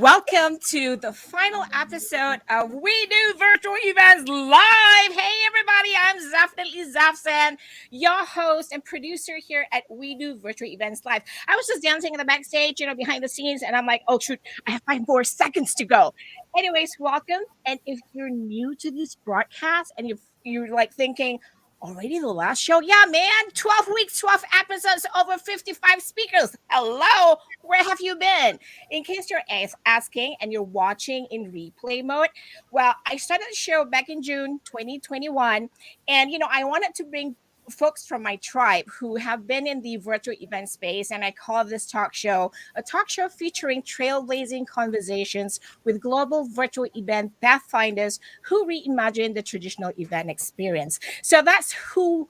Welcome to the final episode of We Do Virtual Events Live. Hey, everybody, I'm definitely Zafsan, your host and producer here at We Do Virtual Events Live. I was just dancing in the backstage, behind the scenes, and I'm like, oh, shoot, I have 5 more seconds to go. Anyways, welcome. And if you're new to this broadcast and you're like thinking, already the last show? Yeah, man. 12 weeks, 12 episodes, over 55 speakers. Hello. Where have you been? In case you're asking and you're watching in replay mode, well, I started the show back in June 2021. And, I wanted to bring folks from my tribe who have been in the virtual event space. And I call this talk show a talk show featuring trailblazing conversations with global virtual event pathfinders who reimagine the traditional event experience. So that's who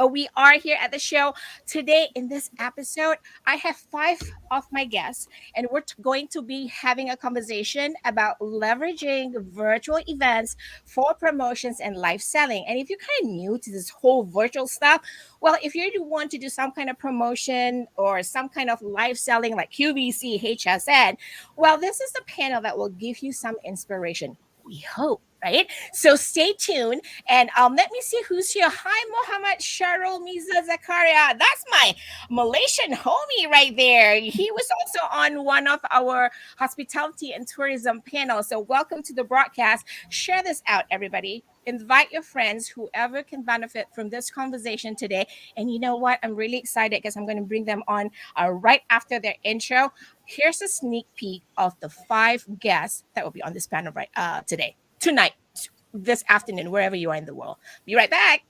we are here at the show. Today in this episode, I have 5 of my guests, and we're going to be having a conversation about leveraging virtual events for promotions and live selling. And if you're kind of new to this whole virtual stuff, well, if you want to do some kind of promotion or some kind of live selling like QVC, HSN, well, this is the panel that will give you some inspiration. We hope. Right? So stay tuned and let me see who's here. Hi, Mohammed Sharul Miza Zakaria. That's my Malaysian homie right there. He was also on one of our hospitality and tourism panels. So welcome to the broadcast. Share this out, everybody. Invite your friends, whoever can benefit from this conversation today. And you know what? I'm really excited because I'm going to bring them on right after their intro. Here's a sneak peek of the 5 guests that will be on this panel tonight, this afternoon, wherever you are in the world. Be right back.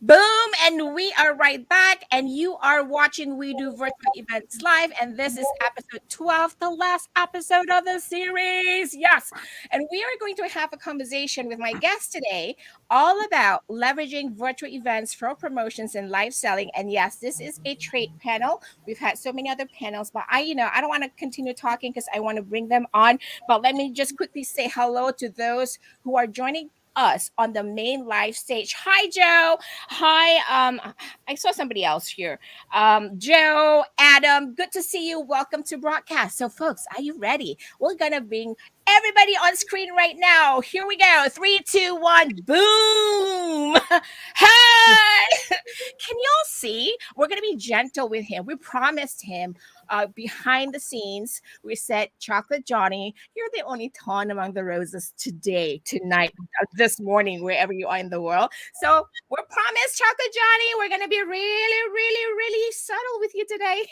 Boom, and we are right back, and you are watching We Do Virtual Events Live, and this is episode 12, the last episode of the series. Yes, and we are going to have a conversation with my guest today all about leveraging virtual events for promotions and live selling. And yes, this is a trade panel. We've had so many other panels, but I don't want to continue talking because I want to bring them on. But let me just quickly say hello to those who are joining us on the main live stage. Hi, Joe. Hi. I saw somebody else here. Joe, Adam, good to see you. Welcome to broadcast. So, folks, are you ready? We're gonna bring everybody on screen right now. Here we go. 3, 2, 1. Boom. Hi. Can y'all see? We're gonna be gentle with him. We promised him behind the scenes. We said, Chocolate Johnny, you're the only thorn among the roses tonight, this morning, wherever you are in the world. So we're promised, Chocolate Johnny, we're gonna be really, really, really subtle with you today.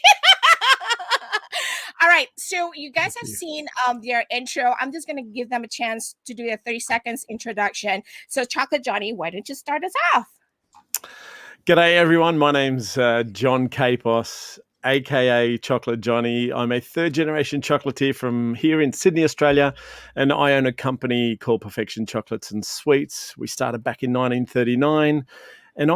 All right, so you guys have seen their intro. I'm just going to give them a chance to do a 30 seconds introduction. So Chocolate Johnny, why don't you start us off? G'day, everyone. My name's John Kapos, aka Chocolate Johnny. I'm a 3rd-generation chocolatier from here in Sydney, Australia, and I own a company called Perfection Chocolates and Sweets. We started back in 1939, and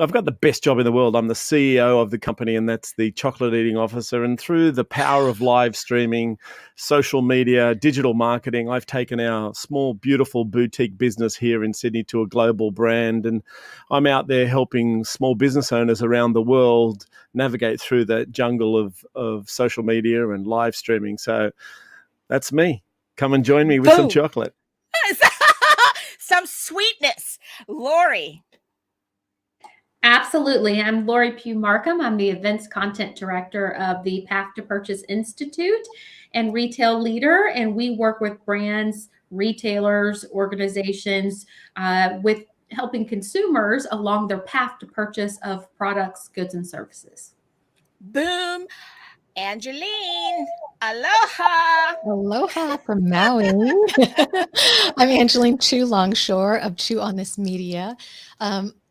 I've got the best job in the world. I'm the CEO of the company, and that's the chocolate eating officer. And through the power of live streaming, social media, digital marketing, I've taken our small, beautiful boutique business here in Sydney to a global brand. And I'm out there helping small business owners around the world navigate through that jungle of social media and live streaming. So that's me. Come and join me with some chocolate. Some sweetness. Lori. Absolutely. I'm Lori Pugh Marcum. I'm the events content director of the Path to Purchase Institute and retail leader. And we work with brands, retailers, organizations with helping consumers along their path to purchase of products, goods, and services. Boom. Angeline, aloha. Aloha from Maui. I'm Angeline Chu Longshore of Chu on This Media.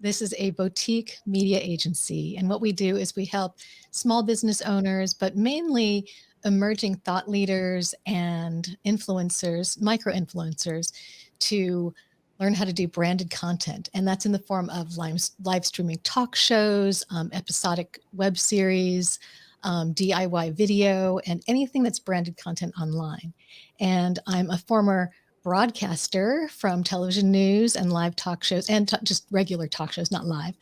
This is a boutique media agency. And what we do is we help small business owners, but mainly emerging thought leaders and influencers, micro-influencers, to learn how to do branded content. And that's in the form of live streaming talk shows, episodic web series, DIY video, and anything that's branded content online. And I'm a former broadcaster from television news and live talk shows, and just regular talk shows, not live.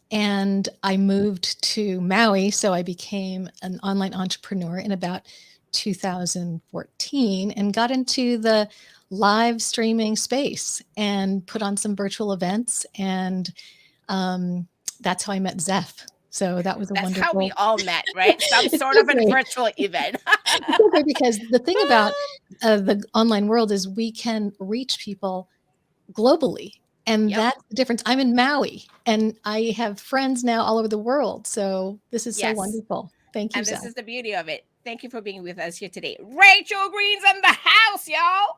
And I moved to Maui, so I became an online entrepreneur in about 2014 and got into the live streaming space and put on some virtual events. And that's how I met Zeph. So that was a wonderful. That's how we all met, right? Some sort of a virtual event. Because the thing about the online world is we can reach people globally. And that's the difference. I'm in Maui and I have friends now all over the world. So this is so wonderful. Thank you, And this Zeph. is the beauty of it. Thank you for being with us here today. Rachael Green's in the house, y'all.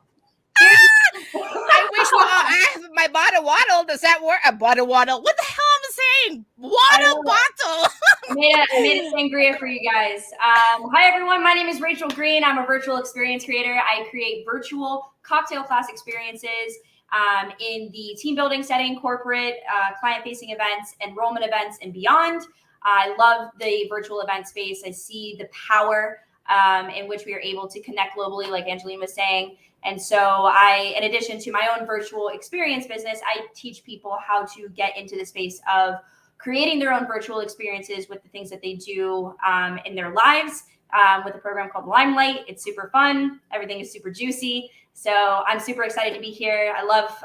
I wish I have my bottle waddle. Does that work? A bottle waddle. What the hell am I saying? Water bottle. I made a sangria for you guys. Hi, everyone. My name is Rachael Green. I'm a virtual experience creator. I create virtual cocktail class experiences in the team building setting, corporate, client-facing events, enrollment events, and beyond. I love the virtual event space. I see the power in which we are able to connect globally, like Angeline was saying. And so in addition to my own virtual experience business, I teach people how to get into the space of creating their own virtual experiences with the things that they do in their lives with a program called Limelight. It's super fun. Everything is super juicy. So I'm super excited to be here. I love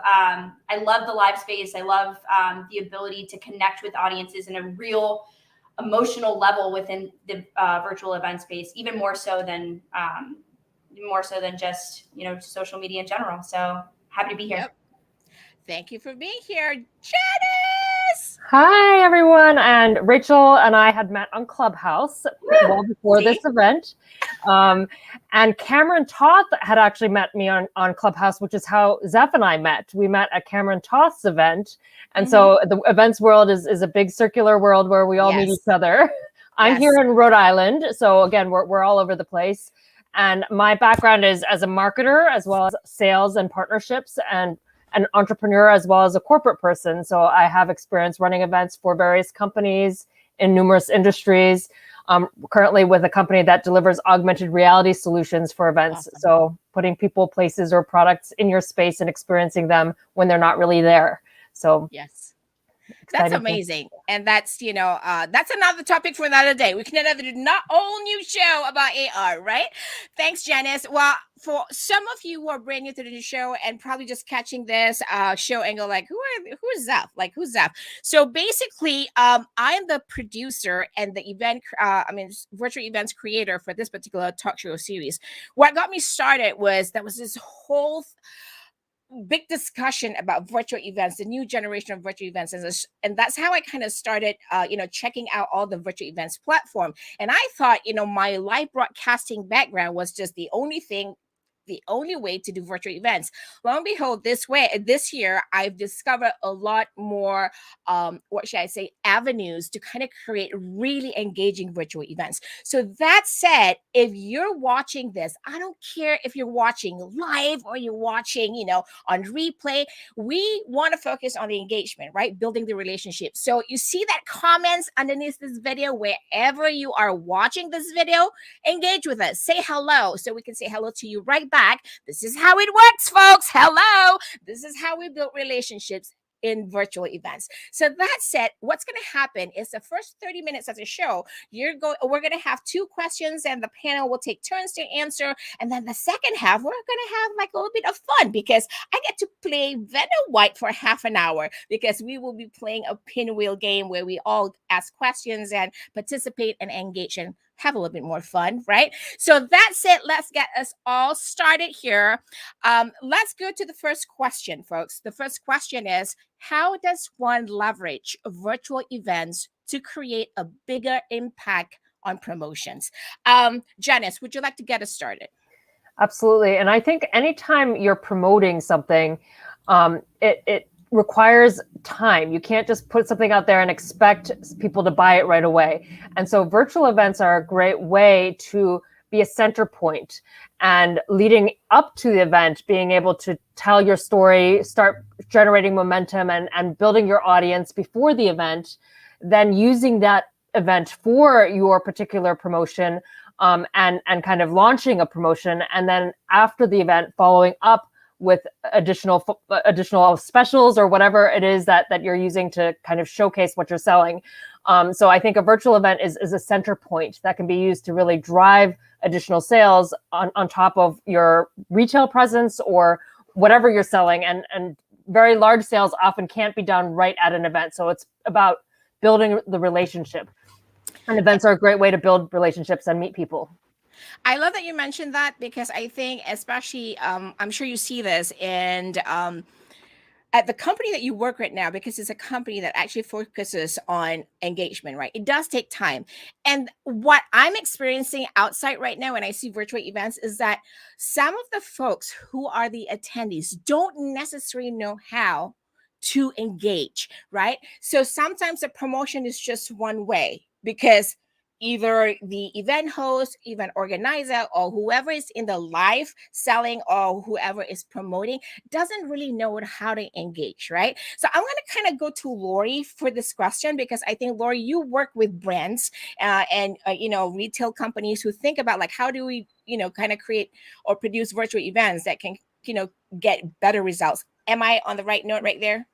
the live space. I love the ability to connect with audiences in a real emotional level within the virtual event space, even more so than just, social media in general. So happy to be here. Yep. Thank you for being here, Janice. Hi, everyone. And Rachael and I had met on Clubhouse well before this event. And Cameron Toth had actually met me on Clubhouse, which is how Zeph and I met. We met at Cameron Toth's event. And so the events world is a big circular world where we all meet each other. I'm here in Rhode Island. So again, we're all over the place. And my background is as a marketer, as well as sales and partnerships, and an entrepreneur, as well as a corporate person. So I have experience running events for various companies in numerous industries. Currently with a company that delivers augmented reality solutions for events. Awesome. So putting people, places, or products in your space and experiencing them when they're not really there. So yes. That's amazing. And that's, that's another topic for another day. We can have a whole new show about AR, right? Thanks, Janice. Well, for some of you who are brand new to the show and probably just catching this show and go like, who is Zeph? Like, who's Zeph? So basically, I am the producer and the virtual events creator for this particular talk show series. What got me started was this whole big discussion about virtual events, the new generation of virtual events, and that's how I kind of started, checking out all the virtual events platform. And I thought, my live broadcasting background was just the only way to do virtual events. Lo and behold, this year, I've discovered a lot more, avenues to kind of create really engaging virtual events. So that said, if you're watching this, I don't care if you're watching live or you're watching, on replay, we want to focus on the engagement, right? Building the relationship. So you see that comments underneath this video, wherever you are watching this video, engage with us, say hello, so we can say hello to you right back. This is how it works, folks. Hello. This is how we build relationships in virtual events. So that said, what's going to happen is the first 30 minutes of the show, we're going to have 2 questions and the panel will take turns to answer. And then the second half, we're going to have like a little bit of fun because I get to play Vanna White for half an hour because we will be playing a pinwheel game where we all ask questions and participate and engage and have a little bit more fun, right? So that's it. Let's get us all started here. Let's go to the first question, folks. The first question is, how does one leverage virtual events to create a bigger impact on promotions? Janice, would you like to get us started? Absolutely. And I think anytime you're promoting something, requires time. You can't just put something out there and expect people to buy it right away. And so virtual events are a great way to be a center point, and leading up to the event, being able to tell your story, start generating momentum and building your audience before the event, then using that event for your particular promotion, and kind of launching a promotion. And then after the event, following up with additional specials or whatever it is that you're using to kind of showcase what you're selling. So I think a virtual event is a center point that can be used to really drive additional sales on top of your retail presence or whatever you're selling. And very large sales often can't be done right at an event. So it's about building the relationship. And events are a great way to build relationships and meet people. I love that you mentioned that, because I think, especially, I'm sure you see this, and at the company that you work right now, because it's a company that actually focuses on engagement, right? It does take time. And what I'm experiencing outside right now when I see virtual events is that some of the folks who are the attendees don't necessarily know how to engage, right? So sometimes the promotion is just one way, because either the event host, event organizer, or whoever is in the live selling or whoever is promoting doesn't really know how to engage, right? So I'm going to kind of go to Lori for this question, because I think, Lori, you work with brands and retail companies who think about, like, how do we kind of create or produce virtual events that can get better results. Am I on the right note right there?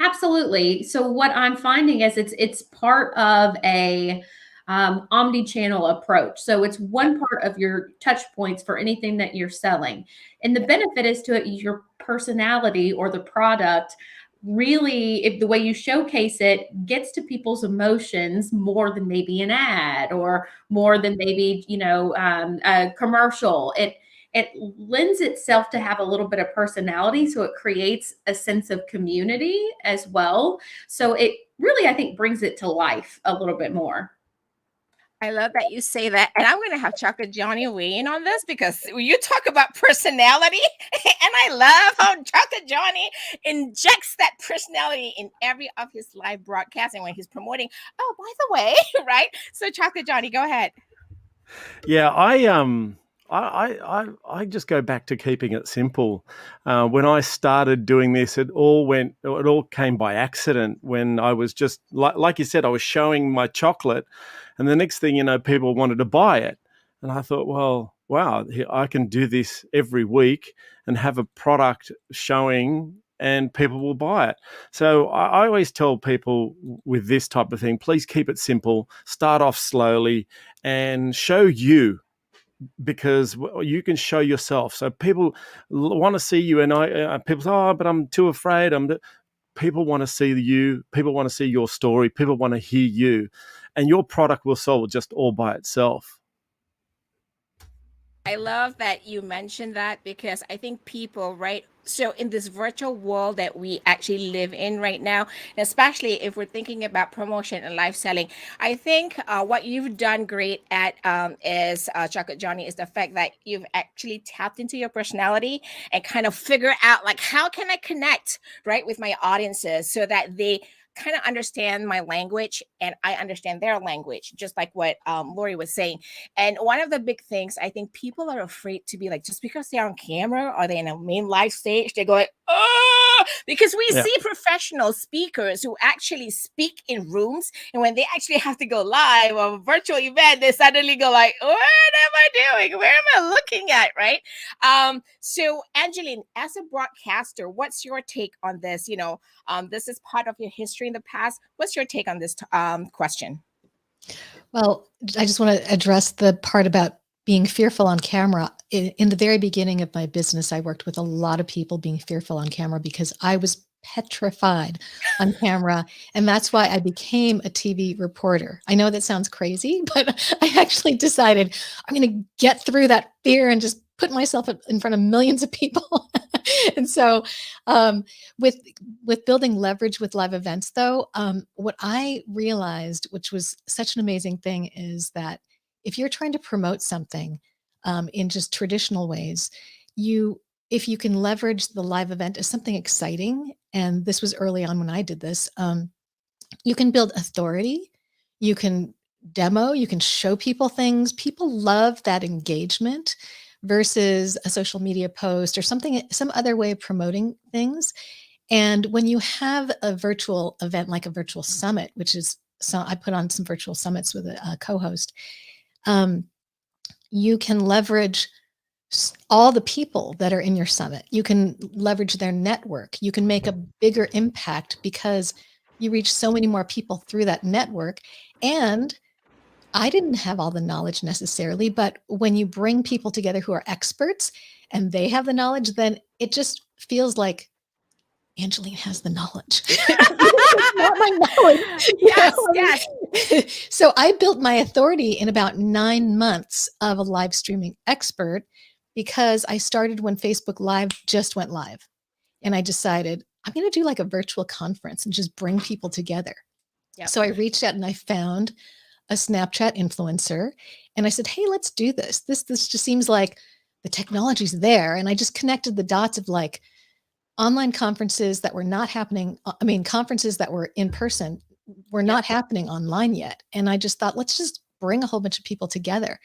Absolutely. So what I'm finding is it's part of a omni-channel approach. So it's one part of your touch points for anything that you're selling. And the benefit is to your personality or the product. Really, if the way you showcase it gets to people's emotions more than maybe an ad or more than maybe, a commercial, it lends itself to have a little bit of personality. So it creates a sense of community as well. So it really, I think, brings it to life a little bit more. I love that you say that. And I'm going to have Chocolate Johnny weigh in on this, because when you talk about personality, and I love how Chocolate Johnny injects that personality in every of his live broadcasting when he's promoting. Oh, by the way, right? So Chocolate Johnny, go ahead. Yeah, I just go back to keeping it simple. When I started doing this, it all came by accident. When I was just like you said, I was showing my chocolate, and the next thing you know, people wanted to buy it, and I thought, well, wow, I can do this every week and have a product showing, and people will buy it. So I always tell people with this type of thing, please keep it simple. Start off slowly and show you, because you can show yourself. So people want to see you, and people say, oh, but I'm too afraid. People want to see you. People want to see your story. People want to hear you, and your product will sell just all by itself. I love that you mentioned that, because I think people, right? So in this virtual world that we actually live in right now, especially if we're thinking about promotion and live selling, I think what you've done great at is, Chocolate Johnny, is the fact that you've actually tapped into your personality and kind of figure out, like, how can I connect, right, with my audiences so that they kind of understand my language and I understand their language, just like what Lori was saying. And one of the big things, I think people are afraid to be like, just because they're on camera or they're in a main live stage, they go like, oh, because we see professional speakers who actually speak in rooms, and when they actually have to go live or a virtual event, they suddenly go like, what am I doing? Where am I looking at, right? So Angeline, as a broadcaster, what's your take on this? This is part of your history in the past. What's your take on this question? Well, I just want to address the part about being fearful on camera. In the very beginning of my business, I worked with a lot of people being fearful on camera because I was petrified on camera. And that's why I became a TV reporter. I know that sounds crazy, but I actually decided I'm going to get through that fear and just put myself in front of millions of people. And so with building leverage with live events, though, what I realized, which was such an amazing thing, is that if you're trying to promote something in just traditional ways, if you can leverage the live event as something exciting and this was early on when I did this, you can build authority, you can demo, you can show people things. People love that engagement versus a social media post or something, some other way of promoting things. And when you have a virtual event like a virtual summit, which is, so I put on some virtual summits with a co-host, you can leverage all the people that are in your summit. You can leverage their network. You can make a bigger impact because you reach so many more people through that network. And I didn't have all the knowledge necessarily, but when you bring people together who are experts and they have the knowledge, then it just feels like Angeline has the knowledge. Not my knowledge. Yes. So I built my authority in about 9 months of a live streaming expert because I started when Facebook Live just went live. And I decided I'm going to do like a virtual conference and just bring people together. Yep. So I reached out and I found a Snapchat influencer and I said, hey, let's do this. This just seems like the technology's there. And I just connected the dots of like online conferences that were not happening. I mean, conferences that were in person were not happening online yet. And I just thought, let's just bring a whole bunch of people together.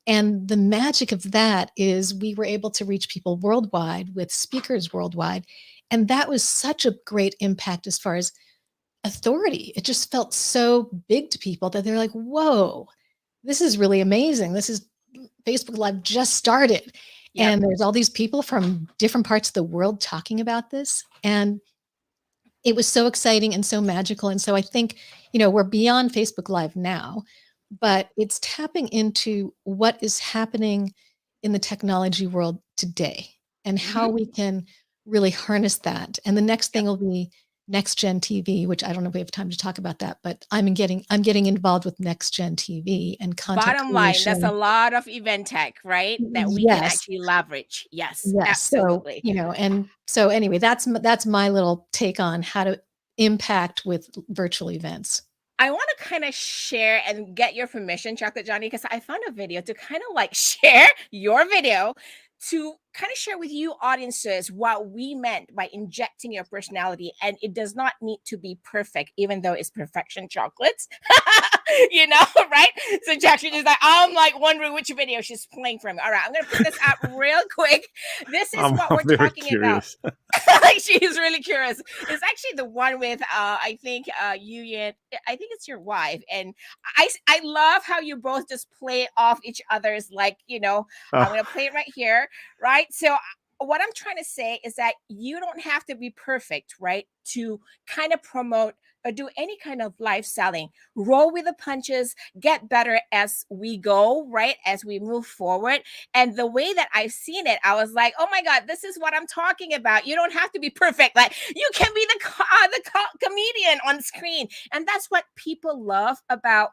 And the magic of that is we were able to reach people worldwide with speakers worldwide. And that was such a great impact as far as authority. It just felt so big to people that they're like, whoa, this is really amazing. This is Facebook Live just started. Yep. And there's all these people from different parts of the world talking about this. And it was so exciting and so magical. And so I think, we're beyond Facebook Live now, but it's tapping into what is happening in the technology world today and how we can really harness that. And the next thing will be Next Gen TV, which I don't know if we have time to talk about that, but I'm getting involved with Next Gen TV and content. Bottom line, that's a lot of event tech, right? That we can actually leverage. Yes, absolutely. So, and so anyway, that's my little take on how to impact with virtual events. I want to kind of share and get your permission, Chocolate Johnny, because I found a video to kind of like share your video to kind of share with you audiences what we meant by injecting your personality. And it does not need to be perfect, even though it's perfection chocolates, right? So Jackson is like, I'm like wondering which video she's playing from. All right, I'm going to put this out real quick. This is what we're talking about. She's really curious. It's actually the one with, I think, you, I think it's your wife. And I love how you both just play off each other's, like, I'm going to play it right here. Right. So what I'm trying to say is that you don't have to be perfect, right, to kind of promote or do any kind of live selling. Roll with the punches, get better as we go, right, as we move forward. And the way that I've seen it, I was like, oh my God, this is what I'm talking about. You don't have to be perfect. Like, you can be the comedian on screen. And that's what people love about,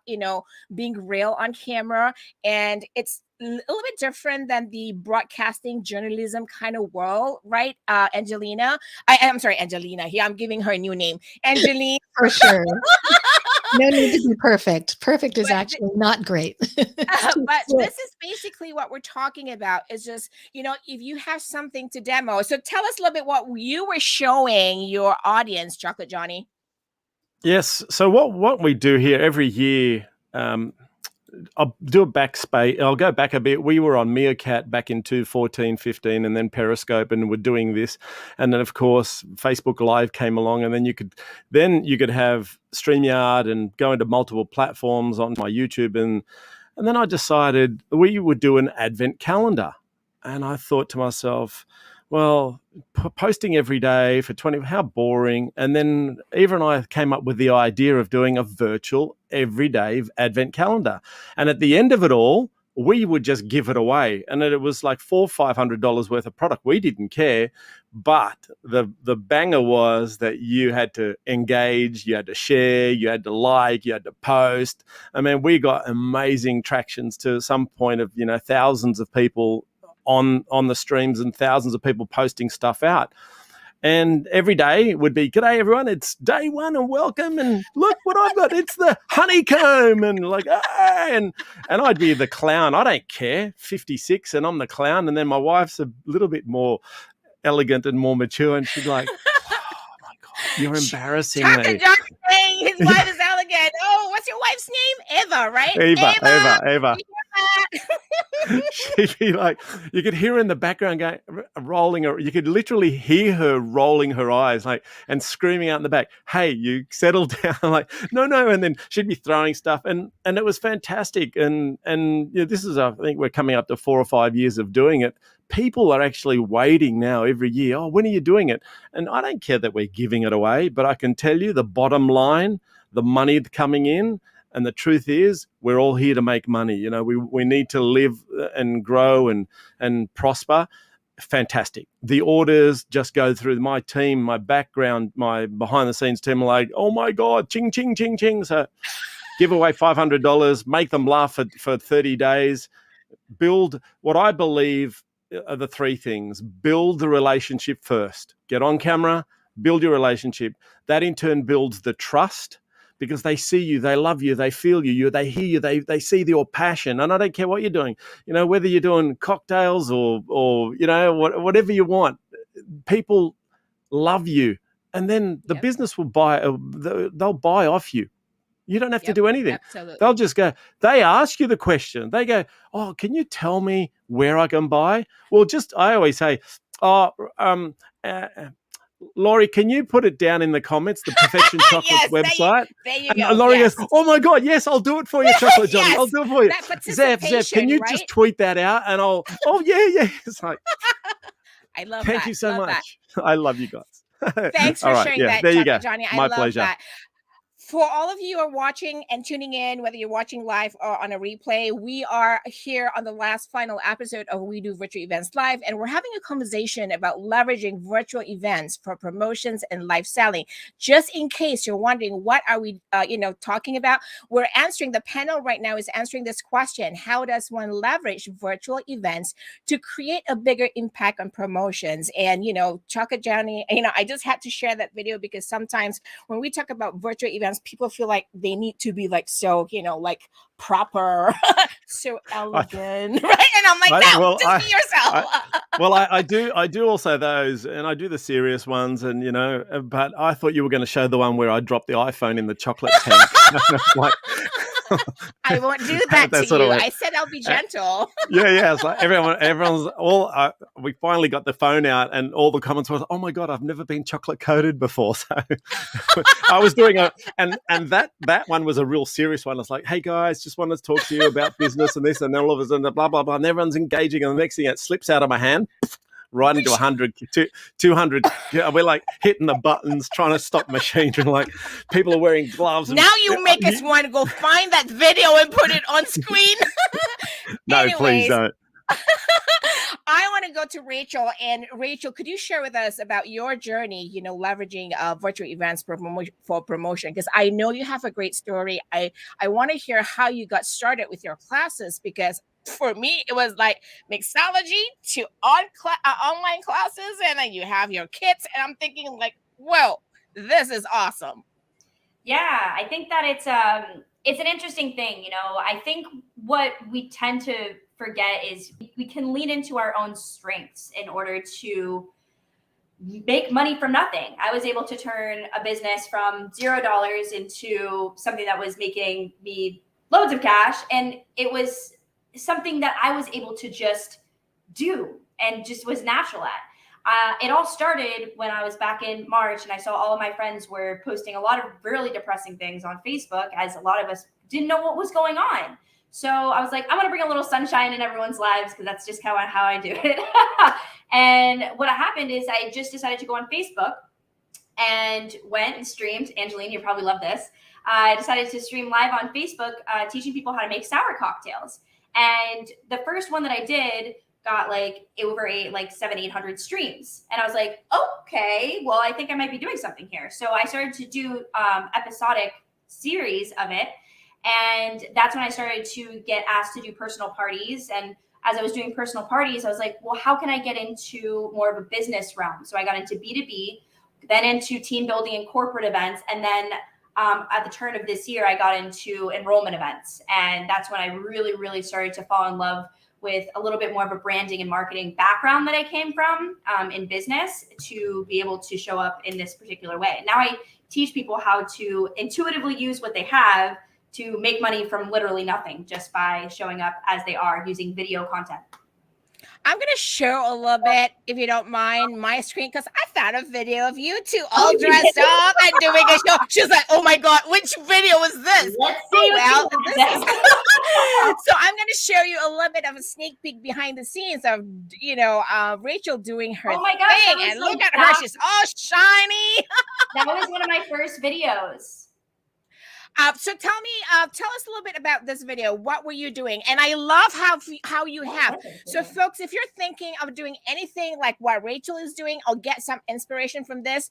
being real on camera. And it's a little bit different than the broadcasting journalism kind of world, right? Angelina. I'm sorry, Angelina. Here, I'm giving her a new name. Angeline. For sure. No need to be perfect. Perfect is actually not great. But this is basically what we're talking about. Is just, if you have something to demo. So tell us a little bit what you were showing your audience, Chocolate Johnny. Yes. So what we do here every year, I'll do a backspace. I'll go back a bit. We were on Meerkat back in 2014, 15, and then Periscope, and we're doing this. And then, of course, Facebook Live came along, and then you could have StreamYard and go into multiple platforms on my YouTube. And then I decided we would do an advent calendar. And I thought to myself, well, posting every day for 20, how boring. And then Eva and I came up with the idea of doing a virtual everyday advent calendar. And at the end of it all, we would just give it away. And it was like $400 or $500 worth of product. We didn't care. But the banger was that you had to engage, you had to share, you had to like, you had to post. I mean, we got amazing tractions to some point of, thousands of people on the streams and thousands of people posting stuff out. And every day would be, g'day everyone, it's day one and welcome, and look what I've got, it's the honeycomb, and like, and I'd be the clown. I don't care, 56, and I'm the clown. And then my wife's a little bit more elegant and more mature, and she's like, oh my You're embarrassing Chocolate me. John saying his wife is out again. Oh, what's your wife's name? Eva, right? Eva. She'd be like, you could hear her in the background going, rolling her. You could literally hear her rolling her eyes, like, and screaming out in the back, "Hey, you settle down!" Like, no. And then she'd be throwing stuff, and it was fantastic. And this is, I think, we're coming up to 4 or 5 years of doing it. People are actually waiting now every year. Oh, when are you doing it? And I don't care that we're giving it away, but I can tell you the bottom line, the money coming in. And the truth is, we're all here to make money. You know, we need to live and grow and prosper. Fantastic. The orders just go through my team, my background, my behind the scenes team are like, oh my God, ching, ching, ching, ching. So give away $500, make them laugh for 30 days, build what I believe are the 3 things. Build the relationship first. Get on camera, build your relationship. That in turn builds the trust, because they see you, they love you, they feel you, they hear you, they see your passion. And I don't care what you're doing, you know, whether you're doing cocktails or you know, whatever you want, people love you. And then the business will they'll buy off you. You don't have to do anything. Absolutely. They'll just go, they ask you the question. They go, oh, can you tell me where I can buy? Well, I always say, Laurie, can you put it down in the comments, the Perfection Chocolate website? There you and go. Laurie goes, oh my God, yes, I'll do it for you, Chocolate Johnny. Yes, I'll do it for you. that Zev, participation, can you right? just tweet that out? And I'll, yeah. It's like, I love thank that. you so Love much. I love you guys. Thanks for sharing that, there you go. Johnny. I My love pleasure. that. For all of you who are watching and tuning in, whether you're watching live or on a replay, we are here on the last final episode of We Do Virtual Events Live, and we're having a conversation about leveraging virtual events for promotions and live selling. Just in case you're wondering, what are we, talking about? We're answering, the panel right now is answering this question: how does one leverage virtual events to create a bigger impact on promotions? And, Chocolate Johnny, I just had to share that video because sometimes when we talk about virtual events, people feel like they need to be like so, like proper, so elegant, right? And I'm like, no, just be yourself. I do also those, and I do the serious ones, and but I thought you were going to show the one where I dropped the iPhone in the chocolate tank. Like, I won't do that to you. I said I'll be gentle. Yeah. It's like everyone's we finally got the phone out, and all the comments was, "Oh my God, I've never been chocolate coated before." So I was doing and that one was a real serious one. It's like, "Hey guys, just wanted to talk to you about business and this," and then all of a sudden, blah blah blah, and everyone's engaging, and the next thing it slips out of my hand. Right into 100, 200. We're like hitting the buttons, trying to stop machinery. Like people are wearing gloves. Now you make us want to go find that video and put it on screen. No, anyways, please don't. I want to go to Rachel. And Rachel, could you share with us about your journey, leveraging virtual events for promotion? Because I know you have a great story. I want to hear how you got started with your classes, because for me, it was like mixology to online classes, and then you have your kits, and I'm thinking like, whoa, this is awesome. Yeah, I think that it's an interesting thing. I think what we tend to forget is we can lean into our own strengths in order to make money from nothing. I was able to turn a business from $0 into something that was making me loads of cash, and it was something that I was able to just do and just was natural at. It all started when I was back in March, and I saw all of my friends were posting a lot of really depressing things on Facebook, as a lot of us didn't know what was going on. So I was like, I'm going to bring a little sunshine in everyone's lives, because that's just how I do it. And what happened is I just decided to go on Facebook and went and streamed. Angeline, you probably love this. I decided to stream live on Facebook, teaching people how to make sour cocktails. And the first one that I did got like over 700-800 streams. And I was like, okay, well, I think I might be doing something here. So I started to do episodic series of it. And that's when I started to get asked to do personal parties. And as I was doing personal parties, I was like, well, how can I get into more of a business realm? So I got into B2B, then into team building and corporate events. And then at the turn of this year, I got into enrollment events. And that's when I really, really started to fall in love with a little bit more of a branding and marketing background that I came from in business to be able to show up in this particular way. Now I teach people how to intuitively use what they have to make money from literally nothing just by showing up as they are using video content. I'm going to show a little bit, if you don't mind, my screen, because I found a video of you two all dressed up and doing a show. She's like, oh my God, which video is this? Let's see. Well, this is so I'm going to show you a little bit of a sneak peek behind the scenes of, Rachael doing her thing. And look at her. She's all shiny. That was one of my first videos. So tell us a little bit about this video. What were you doing? And I love how you have. So folks, if you're thinking of doing anything like what Rachael is doing, or get some inspiration from this,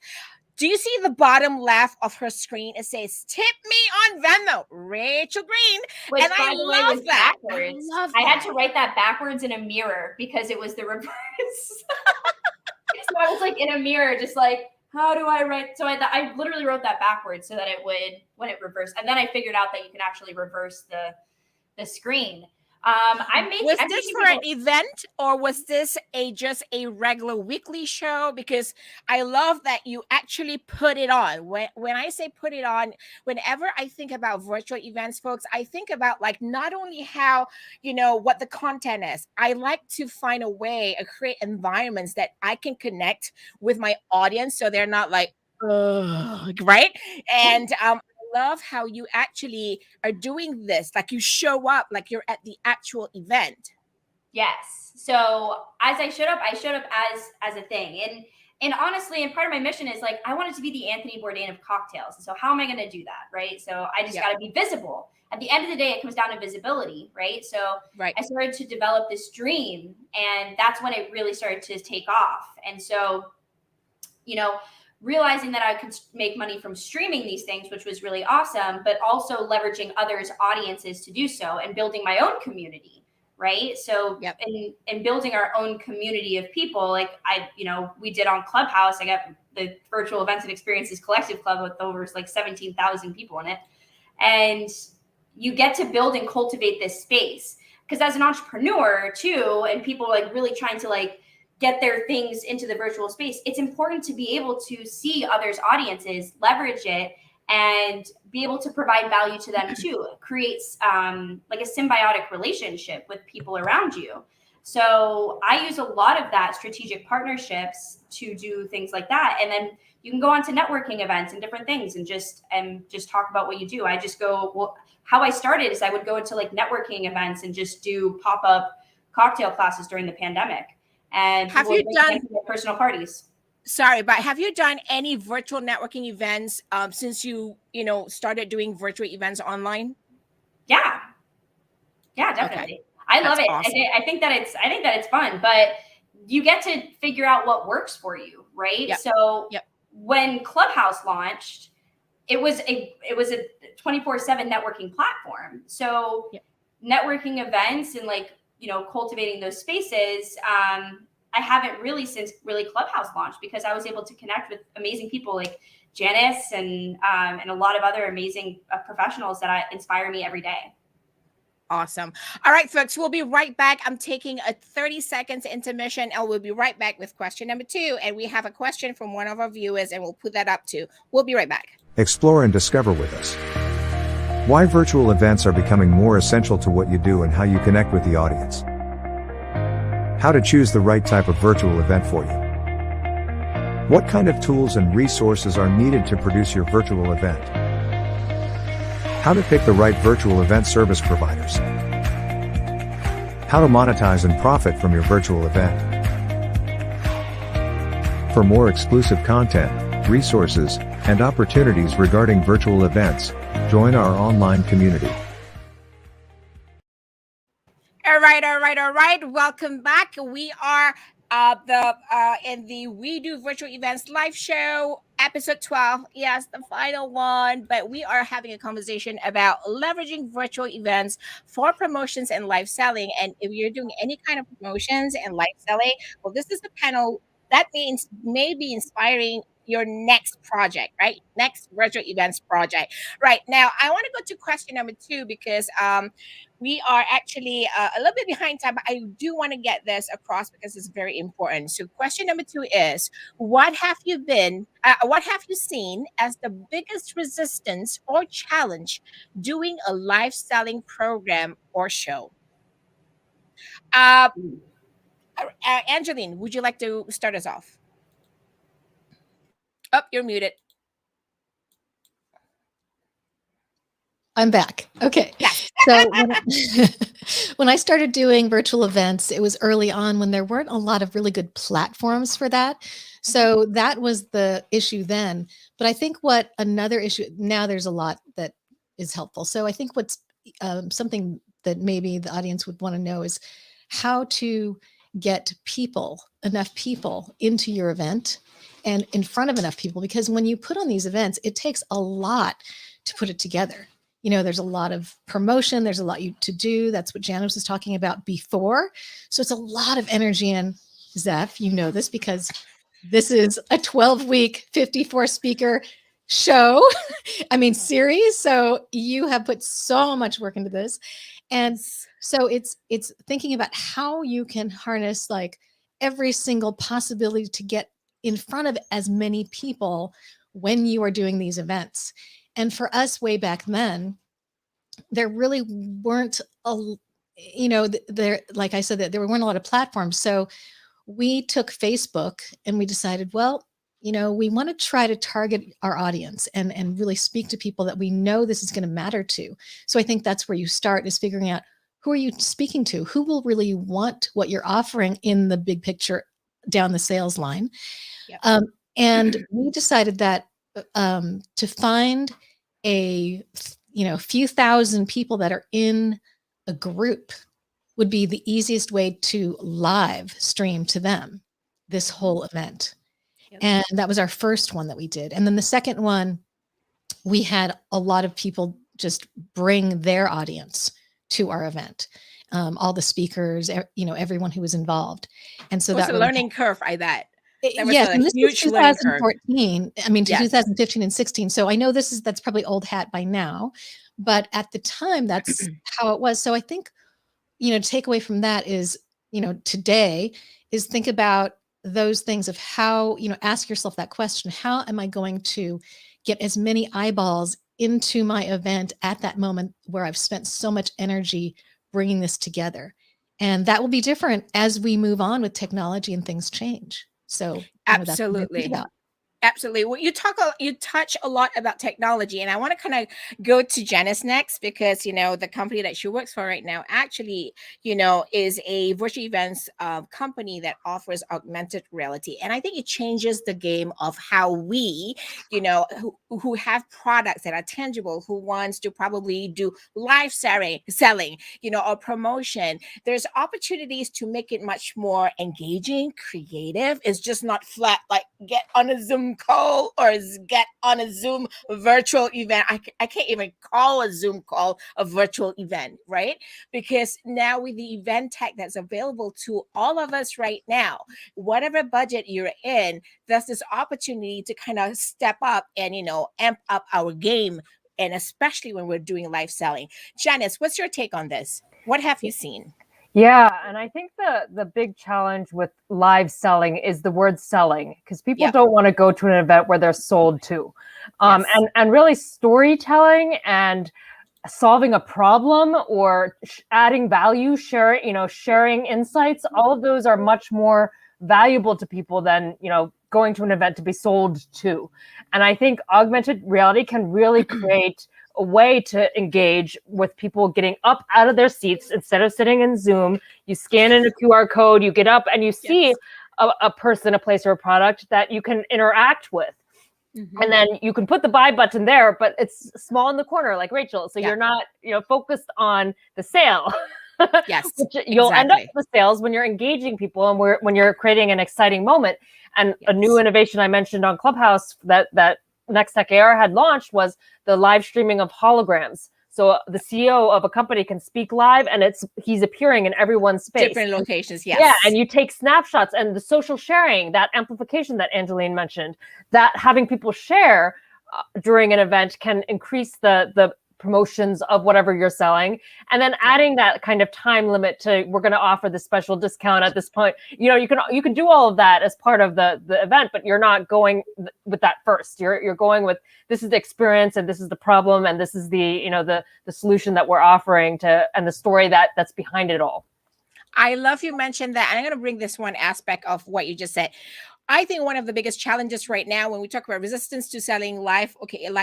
do you see the bottom left of her screen? It says, tip me on Venmo, Rachael Green. Which, and I love that. I had to write that backwards in a mirror because it was the reverse. So I was like in a mirror, just like, how do I write? So I literally wrote that backwards so that it would, when it reversed. And then I figured out that you can actually reverse the screen. Was this for an event, or was this just a regular weekly show? Because I love that you actually put it on. When I say put it on, whenever I think about virtual events, folks, I think about like not only how, what the content is. I like to find a way to create environments that I can connect with my audience, so they're not like, ugh, right? And love how you actually are doing this, like you show up like you're at the actual event. Yes. So as I showed up as a thing. And honestly, and part of my mission is like, I wanted to be the Anthony Bourdain of cocktails. So how am I going to do that? Right. So I just got to be visible. At the end of the day, it comes down to visibility. Right. So I started to develop this dream, and that's when it really started to take off. And so, realizing that I could make money from streaming these things, which was really awesome, but also leveraging others' audiences to do so and building my own community, right? So in building our own community of people, like we did on Clubhouse, I got the Virtual Events and Experiences Collective Club with over like 17,000 people in it. And you get to build and cultivate this space. Because as an entrepreneur too, and people like really trying to like get their things into the virtual space, it's important to be able to see others' audiences, leverage it, and be able to provide value to them too. It creates like a symbiotic relationship with people around you. So I use a lot of that strategic partnerships to do things like that. And then you can go on to networking events and different things and just talk about what you do. I just go, how I started is I would go into like networking events and just do pop-up cocktail classes during the pandemic. And have you done personal parties? Sorry, but have you done any virtual networking events since you started doing virtual events online? Yeah, definitely. Okay. I love it. Awesome. I think that it's fun, but you get to figure out what works for you, right? Yep. So when Clubhouse launched, it was a 24/7 networking platform. So networking events and like cultivating those spaces, I haven't really since Clubhouse launched, because I was able to connect with amazing people like Janice and a lot of other amazing professionals that inspire me every day. Awesome. All right, folks, we'll be right back. I'm taking a 30 seconds intermission, and we'll be right back with question number 2. And we have a question from one of our viewers, and we'll put that up too. We'll be right back. Explore and discover with us why virtual events are becoming more essential to what you do and how you connect with the audience. How to choose the right type of virtual event for you. What kind of tools and resources are needed to produce your virtual event. How to pick the right virtual event service providers. How to monetize and profit from your virtual event. For more exclusive content, resources, and opportunities regarding virtual events, join our online community. All right. Welcome back. We are in the We Do Virtual Events live show, episode 12. Yes, the final one. But we are having a conversation about leveraging virtual events for promotions and live selling. And if you're doing any kind of promotions and live selling, well, this is the panel that means may be inspiring your next project, right? Next virtual events project. Right. Now, I want to go to question number 2 because we are actually a little bit behind time, but I do want to get this across because it's very important. So question number 2 is, what have you seen as the biggest resistance or challenge doing a live selling program or show? Angeline, would you like to start us off? Oh, you're muted. I'm back. Okay. Yes. So when I started doing virtual events, it was early on when there weren't a lot of really good platforms for that. So that was the issue then. But I think what another issue now, there's a lot that is helpful. So I think what's something that maybe the audience would want to know is how to get enough people into your event and in front of enough people, because when you put on these events, it takes a lot to put it together. You know, there's a lot of promotion. There's a lot to do. That's what Janice was talking about before. So it's a lot of energy. And Zeph, you know this because this is a 12-week, 54 speaker show. I mean, series. So you have put so much work into this. And so it's thinking about how you can harness like every single possibility to get in front of as many people when you are doing these events. And for us way back then, there really weren't there, like I said, that there weren't a lot of platforms. So we took Facebook and we decided, well, we want to try to target our audience and really speak to people that we know this is going to matter to. So I think that's where you start, is figuring out who are you speaking to, who will really want what you're offering in the big picture down the sales line. Yep. And we decided that to find a few thousand people that are in a group would be the easiest way to live stream to them this whole event. Yep. And that was our first one that we did. And then the second one, we had a lot of people just bring their audience to our event. All the speakers, everyone who was involved. And so that was a learning curve, I bet. Yes, and this was 2014. I mean, 2015 and 16. So I know that's probably old hat by now, but at the time, that's how it was. So I think, take away from that is, today is think about those things of how, ask yourself that question: how am I going to get as many eyeballs into my event at that moment where I've spent so much energy bringing this together? And that will be different as we move on with technology and things change. So absolutely. Absolutely. Well, you touch a lot about technology, and I want to kind of go to Janice next because, the company that she works for right now actually, is a virtual events company that offers augmented reality. And I think it changes the game of how we, who have products that are tangible, who wants to probably do live selling, or promotion. There's opportunities to make it much more engaging, creative. It's just not flat, like get on a Zoom call or get on a Zoom virtual event. I can't even call a Zoom call a virtual event, right? Because now with the event tech that's available to all of us right now, whatever budget you're in, there's this opportunity to kind of step up and, amp up our game, and especially when we're doing live selling. Janice, what's your take on this? What have you seen? Yeah, and I think the big challenge with live selling is the word selling, because people don't want to go to an event where they're sold to. And really storytelling and solving a problem or adding value, sharing insights, all of those are much more valuable to people than, going to an event to be sold to. And I think augmented reality can really create a way to engage with people getting up out of their seats instead of sitting in Zoom. You scan in a QR code, you get up and you see a person, a place, or a product that you can interact with. Mm-hmm. And then you can put the buy button there, but it's small in the corner like Rachael. So you're not, focused on the sale. Yes, you'll end up with sales when you're engaging people and when you're creating an exciting moment. And a new innovation I mentioned on Clubhouse that Next Tech AR had launched was the live streaming of holograms. So the CEO of a company can speak live, and he's appearing in everyone's space. Different locations, yes. Yeah, and you take snapshots, and the social sharing, that amplification that Angeline mentioned, that having people share during an event can increase the promotions of whatever you're selling. And then adding that kind of time limit to, we're going to offer this special discount at this point. You can do all of that as part of the event, but you're not going with that first. You're going with, this is the experience, and this is the problem, and this is the solution that we're offering and the story that's behind it all. I love you mentioned that. And I'm going to bring this one aspect of what you just said. I think one of the biggest challenges right now when we talk about resistance to selling live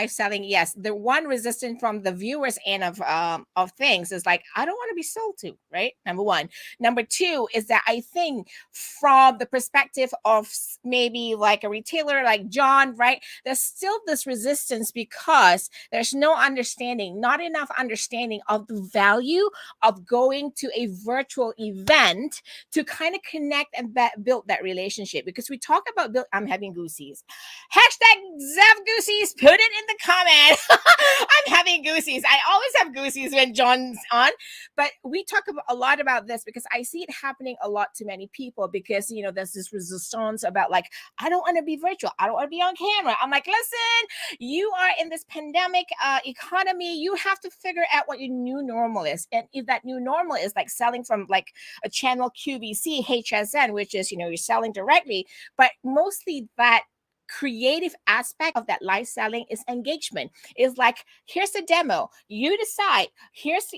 selling, yes, the one resistance from the viewers end of things is like, I don't want to be sold to, right? Number one. Number two is that I think from the perspective of maybe like a retailer like John, right? There's still this resistance because there's no understanding, not enough understanding of the value of going to a virtual event to kind of connect and build that relationship. Because we talk about I'm having goosies. # Zef Goosies. Put it in the comment. I'm having goosies. I always have goosies when John's on. But we talk a lot about this because I see it happening a lot to many people because, there's this resistance about like, I don't want to be virtual. I don't want to be on camera. I'm like, listen, you are in this pandemic economy. You have to figure out what your new normal is. And if that new normal is like selling from like a channel QVC, HSN, which is, you're selling directly, but mostly that creative aspect of that live selling is engagement. Is like, here's the demo, you decide, here's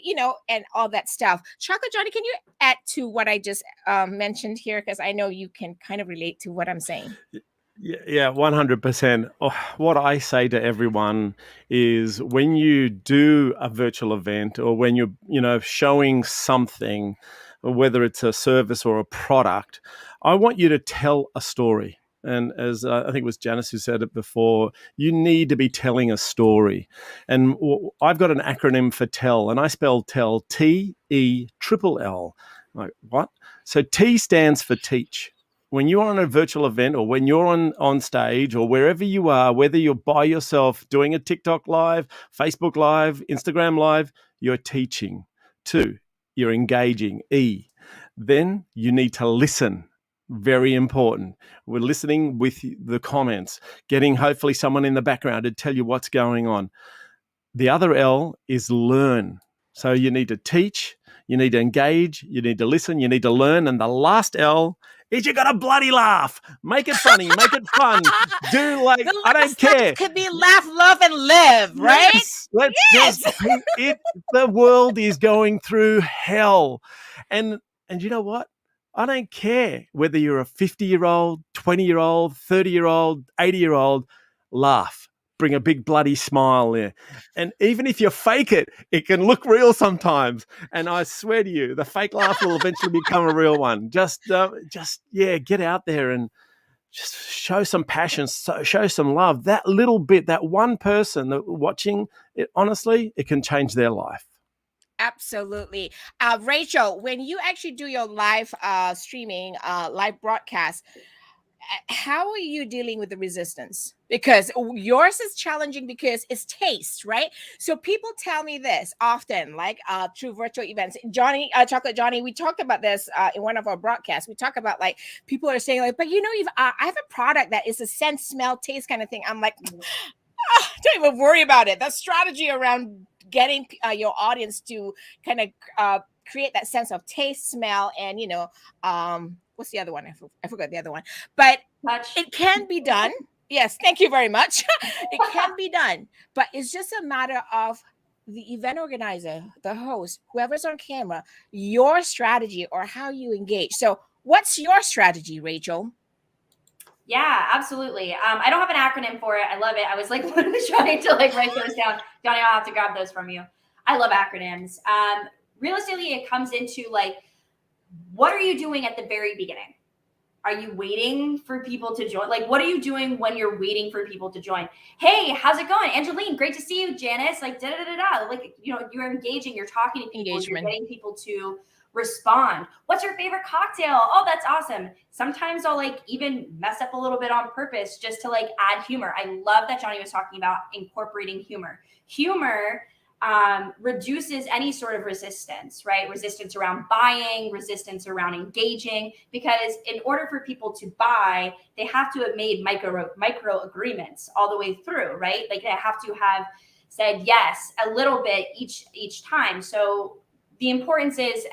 and all that stuff. Chocolate Johnny, can you add to what I just mentioned here? Because I know you can kind of relate to what I'm saying. Yeah, 100%. What I say to everyone is when you do a virtual event or when you're, showing something, whether it's a service or a product, I want you to tell a story. And as I think it was Janice who said it before, you need to be telling a story. And I've got an acronym for TELL, and I spell TELL, TELL. Like, what? So T stands for teach. When you're on a virtual event or when you're on stage or wherever you are, whether you're by yourself doing a TikTok live, Facebook live, Instagram live, you're teaching. 2, you're engaging. E. Then you need to listen. Very important. We're listening with the comments, getting hopefully someone in the background to tell you what's going on. The other L is learn. So you need to teach, you need to engage, you need to listen, you need to learn. And the last L is you got to bloody laugh. Make it funny, make it fun. Do like, I don't care. Could be laugh, love, and live, right? Yes. Just the world is going through hell. And you know what? I don't care whether you're a 50-year-old, 20-year-old, 30-year-old, 80-year-old, laugh. Bring a big bloody smile there. And even if you fake it, it can look real sometimes. And I swear to you, the fake laugh will eventually become a real one. Just get out there and just show some passion, show some love. That little bit, that one person that watching it, honestly, it can change their life. Absolutely. Rachel, when you actually do your live streaming, live broadcast, how are you dealing with the resistance? Because yours is challenging because it's taste, right? So people tell me this often, like through virtual events. Johnny, Chocolate Johnny, we talked about this in one of our broadcasts. We talk about like people are saying like, but I have a product that is a sense, smell, taste kind of thing. I'm like, don't even worry about it. That strategy around getting your audience to kind of create that sense of taste, smell, and what's the other one? I forgot the other one. But Touch. It can be done. Yes, thank you very much. It can be done, but it's just a matter of the event organizer, the host, whoever's on camera, your strategy or how you engage. So, what's your strategy, Rachel? Yeah, absolutely. I don't have an acronym for it. I love it. I was like literally trying to like write those down. Johnny, I'll have to grab those from you. I love acronyms. Realistically, it comes into like, what are you doing at the very beginning? Are you waiting for people to join? Like, what are you doing when you're waiting for people to join? Hey, how's it going? Angeline, great to see you. Janice, like, da-da-da-da. Like, you're engaging, you're talking to people, you're getting people to respond. What's your favorite cocktail? Oh, that's awesome. Sometimes I'll like even mess up a little bit on purpose just to like add humor. I love that Johnny was talking about incorporating humor. Humor reduces any sort of resistance, right? Resistance around buying, resistance around engaging, because in order for people to buy, they have to have made micro agreements all the way through, right? Like they have to have said yes a little bit each time. So the importance is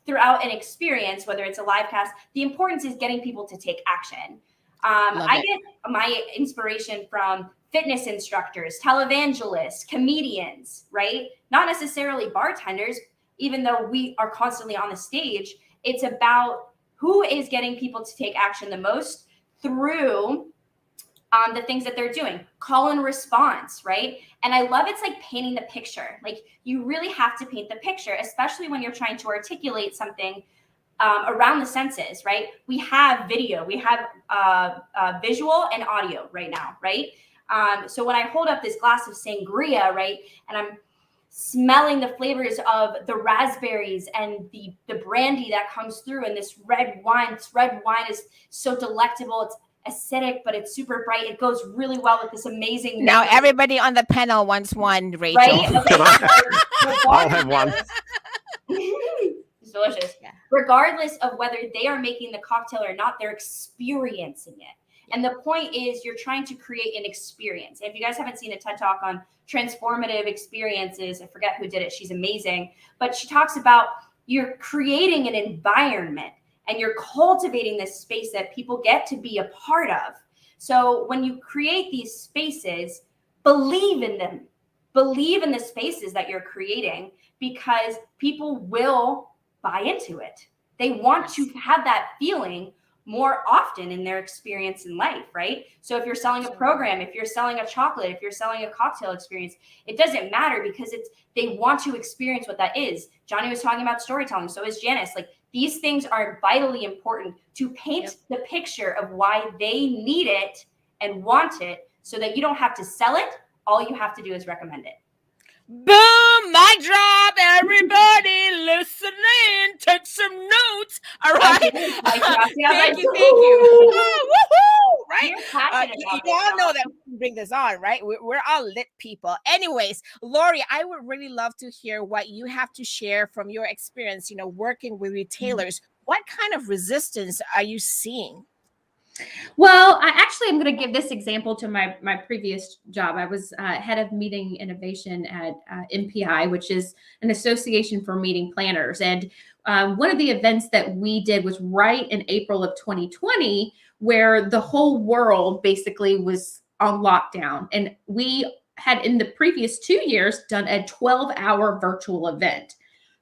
throughout an experience, whether it's a live cast, the importance is getting people to take action. I get my inspiration from fitness instructors, televangelists, comedians, right? Not necessarily bartenders, even though we are constantly on the stage. It's about who is getting people to take action the most through the things that they're doing. Call and response, right? And I love it's like painting the picture. Like you really have to paint the picture, especially when you're trying to articulate something around the senses, right? We have video, we have visual and audio right now, right? So when I hold up this glass of sangria, right, and I'm smelling the flavors of the raspberries and the brandy that comes through, and this red wine. This red wine is so delectable. It's acidic, but it's super bright. It goes really well with this amazing. Now everybody on the panel wants one, Rachel. Right? Okay. I'll have one. It's delicious. Yeah. Regardless of whether they are making the cocktail or not, they're experiencing it. And the point is you're trying to create an experience. If you guys haven't seen a TED Talk on transformative experiences, I forget who did it. She's amazing. But she talks about you're creating an environment and you're cultivating this space that people get to be a part of. So when you create these spaces, believe in them. Believe in the spaces that you're creating, because people will buy into it. They want to have that feeling more often in their experience in life, right? So if you're selling a program, if you're selling a chocolate, if you're selling a cocktail experience, it doesn't matter, because they want to experience what that is. Johnny was talking about storytelling. So is Janice. Like these things are vitally important to paint the picture of why they need it and want it, so that you don't have to sell it. All you have to do is recommend it. Boom! Mic drop! Everybody listening, take some notes. All right. Thank you. Oh, woohoo! Right. You all know that we can bring this on, right? We're all lit people. Anyways, Lori, I would really love to hear what you have to share from your experience. Working with retailers. What kind of resistance are you seeing? Well, I actually am going to give this example to my previous job. I was head of meeting innovation at MPI, which is an association for meeting planners. And one of the events that we did was right in April of 2020, where the whole world basically was on lockdown. And we had in the previous 2 years done a 12-hour virtual event.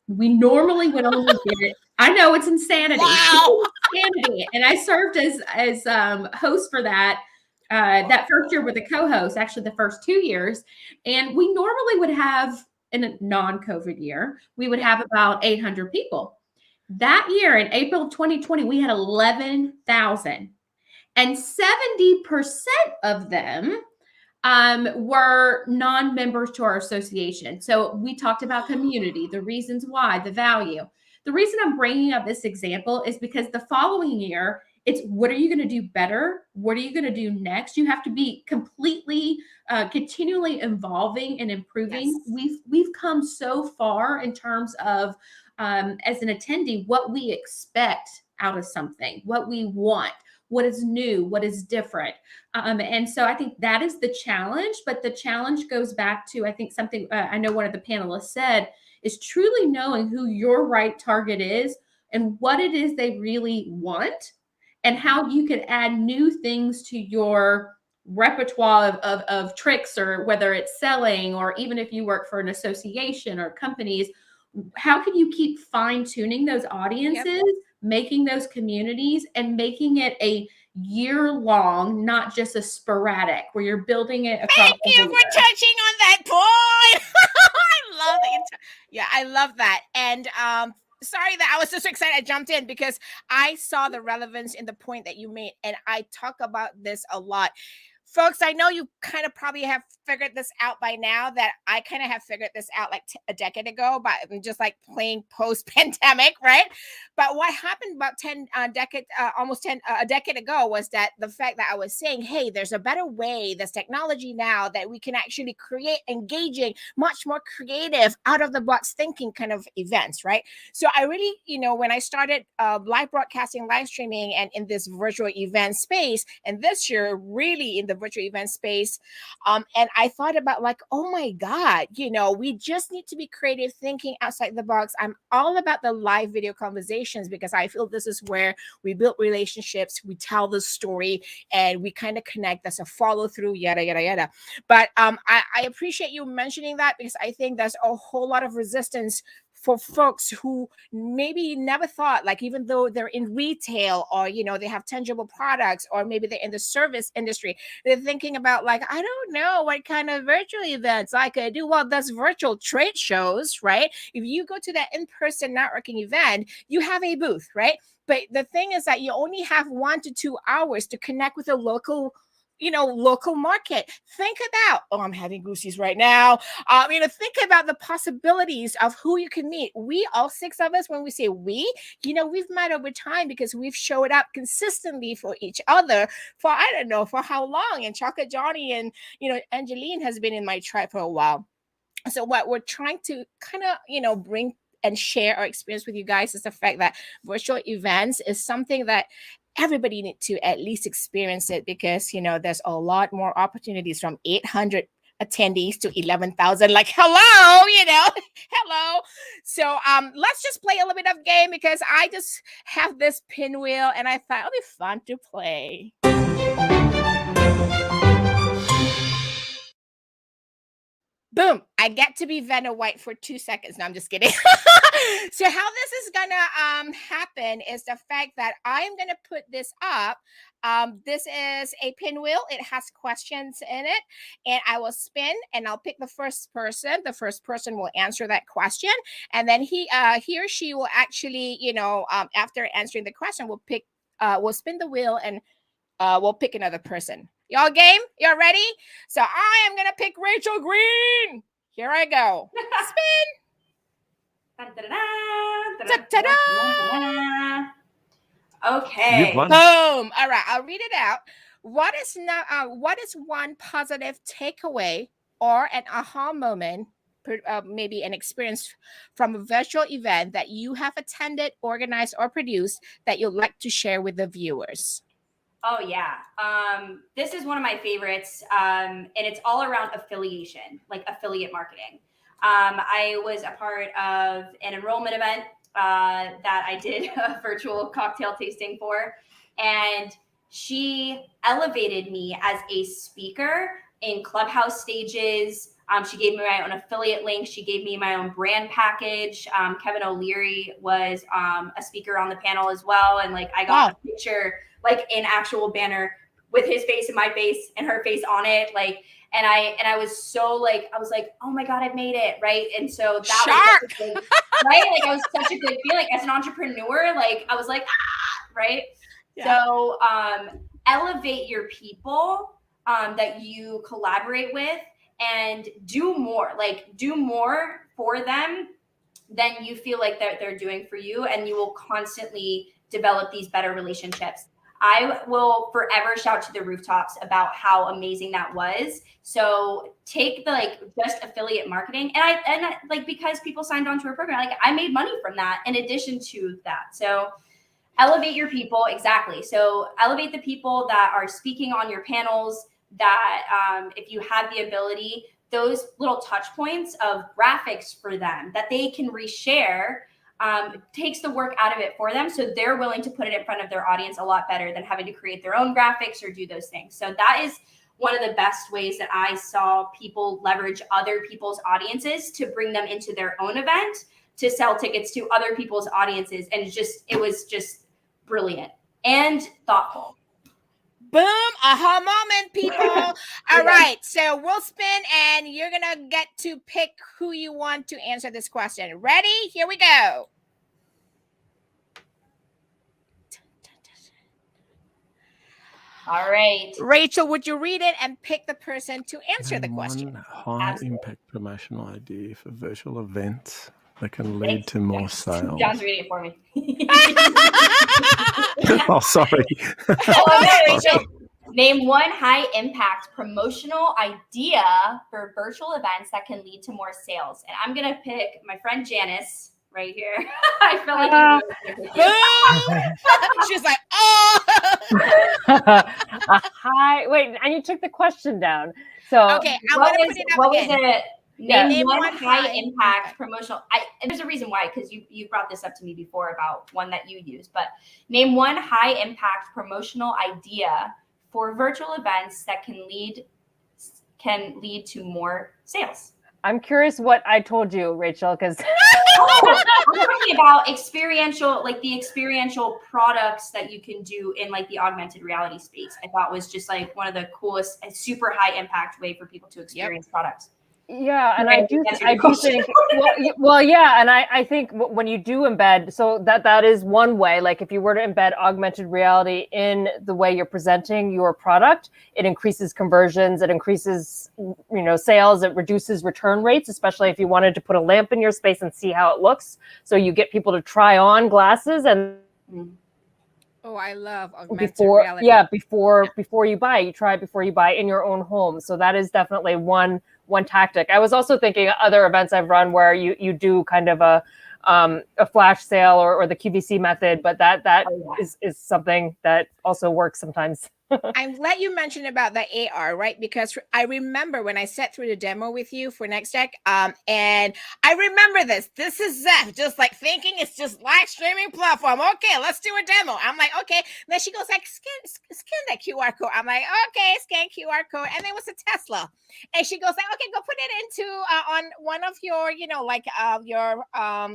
We normally would only get, I know it's insanity. Wow. Insanity. And I served as host for that first year with a co-host, actually the first 2 years. And we normally would have, in a non-COVID year, we would have about 800 people. That year in April of 2020, we had 11,000, and 70% of them were non-members to our association. So we talked about community, the reasons why, the value. The reason I'm bringing up this example is because the following year, it's what are you going to do better? What are you going to do next? You have to be completely, continually evolving and improving. Yes. We've come so far in terms of, as an attendee, what we expect out of something, what we want, what is new, what is different. And so I think that is the challenge, but the challenge goes back to, I think something I know one of the panelists said, is truly knowing who your right target is and what it is they really want, and how you can add new things to your repertoire of tricks, or whether it's selling, or even if you work for an association or companies, how can you keep fine tuning those audiences, making those communities, and making it a year-long, not just a sporadic, where you're building it across. Thank you for touching on that point. I love it. Yeah, I love that. And sorry that I was just so excited I jumped in, because I saw the relevance in the point that you made, and I talk about this a lot. folks, I know you kind of probably have figured this out by now, that I kind of have figured this out like a decade ago, but I'm just like playing post-pandemic, right? But what happened about a decade ago was that the fact that I was saying, hey, there's a better way, there's technology now that we can actually create engaging, much more creative, out of the box thinking kind of events, right? So I really, when I started live broadcasting, live streaming, and in this virtual event space, and this year really in the virtual event space, and I thought about like, oh my God, we just need to be creative, thinking outside the box. I'm all about the live video conversations because I feel this is where we build relationships, we tell the story, and we kind of connect. That's a follow through, yada, yada, yada. But I appreciate you mentioning that, because I think there's a whole lot of resistance for folks who maybe never thought, like, even though they're in retail, or they have tangible products, or maybe they're in the service industry, they're thinking about like, I don't know what kind of virtual events I could do. Well, that's virtual trade shows, right? If you go to that in-person networking event, you have a booth, right? But the thing is that you only have 1 to 2 hours to connect with a local market. Think about, I'm having goosies right now. Think about the possibilities of who you can meet. We, all 6 of us, when we say we've met over time because we've showed up consistently for each other for, I don't know, for how long. And Chocolate Johnny and, Angeline has been in my tribe for a while. So what we're trying to kind of, bring and share our experience with you guys is the fact that virtual events is something that everybody need to at least experience it, because there's a lot more opportunities, from 800 attendees to 11,000. Like, hello, hello. So let's just play a little bit of game, because I just have this pinwheel and I thought it'll be fun to play. Boom, I get to be Vanna White for 2 seconds. No, I'm just kidding. So how this is gonna happen is the fact that I'm gonna put this up. This is a pinwheel. It has questions in it, and I will spin, and I'll pick the first person. The first person will answer that question, and then he or she will actually, after answering the question, will spin the wheel, and we'll pick another person. Y'all game? Y'all ready? So I am gonna pick Rachael Green. Here I go. Spin. Ta-da! Okay. You've won. Boom. All right, I'll read it out. What is one positive takeaway or an aha moment, maybe an experience from a virtual event that you have attended, organized, or produced that you'd like to share with the viewers? Oh yeah. This is one of my favorites. And it's all around affiliation, like affiliate marketing. I was a part of an enrollment event that I did a virtual cocktail tasting for, and she elevated me as a speaker in Clubhouse stages. She gave me my own affiliate link. She gave me my own brand package. Kevin O'Leary was a speaker on the panel as well. And like, I got a picture, like an actual banner with his face and my face and her face on it. Like, and I was so like, I was like, oh my God, I've made it. Right. And so that was such a good, right. Like, I was such a good feeling as an entrepreneur. Like, I was like, right. Yeah. So elevate your people that you collaborate with, and do more for them than you feel like they're doing for you. And you will constantly develop these better relationships. I will forever shout to the rooftops about how amazing that was. So take the just affiliate marketing, and I because people signed on to our program, I made money from that in addition to that. So elevate your people. Exactly. So elevate the people that are speaking on your panels, that if you have the ability, those little touch points of graphics for them that they can reshare, takes the work out of it for them. So they're willing to put it in front of their audience a lot better than having to create their own graphics or do those things. So that is one of the best ways that I saw people leverage other people's audiences to bring them into their own event, to sell tickets to other people's audiences. And it was just brilliant and thoughtful. Boom, aha moment, people. All right, so we'll spin, and you're gonna get to pick who you want to answer this question. Ready? Here we go. All right. Rachel, would you read it and pick the person to answer the Name question? one high Absolutely. impact promotional idea for virtual events that can lead to more sales. John's reading it for me. Oh, sorry. Oh, no, Rachel. Name one high impact promotional idea for virtual events that can lead to more sales. And I'm going to pick my friend Janice right here. I feel like She's like, oh. Wait, and you took the question down. So Okay, I want to put it up again. Was it? Name one high impact impact promotional. And there's a reason why, because you brought this up to me before about one that you use. But name one high impact promotional idea for virtual events that can lead to more sales. I'm curious what I told you, Rachel, because I'm talking about experiential, like the experiential products that you can do in like the augmented reality space. I thought was just like one of the coolest and super high impact way for people to experience products. Yeah, and I do think, well, yeah, and I think when you do embed, so that is one way. Like if you were to embed augmented reality in the way you're presenting your product, it increases conversions, it increases, sales, it reduces return rates, especially if you wanted to put a lamp in your space and see how it looks. So you get people to try on glasses and. Oh, I love augmented reality. Yeah, before you buy, you try it before you buy in your own home. So that is definitely one tactic. I was also thinking other events I've run where you do kind of a flash sale or the QVC method, but that is something that also works sometimes. I'm glad you mentioned about the AR, right? Because I remember when I sat through the demo with you for Next Tech, and I remember this. This is Zeph, just like thinking it's just live streaming platform. Okay, let's do a demo. I'm like, okay. Then she goes like, scan that QR code. I'm like, okay, scan QR code. And then it was a Tesla. And she goes like, okay, go put it into on one of your, your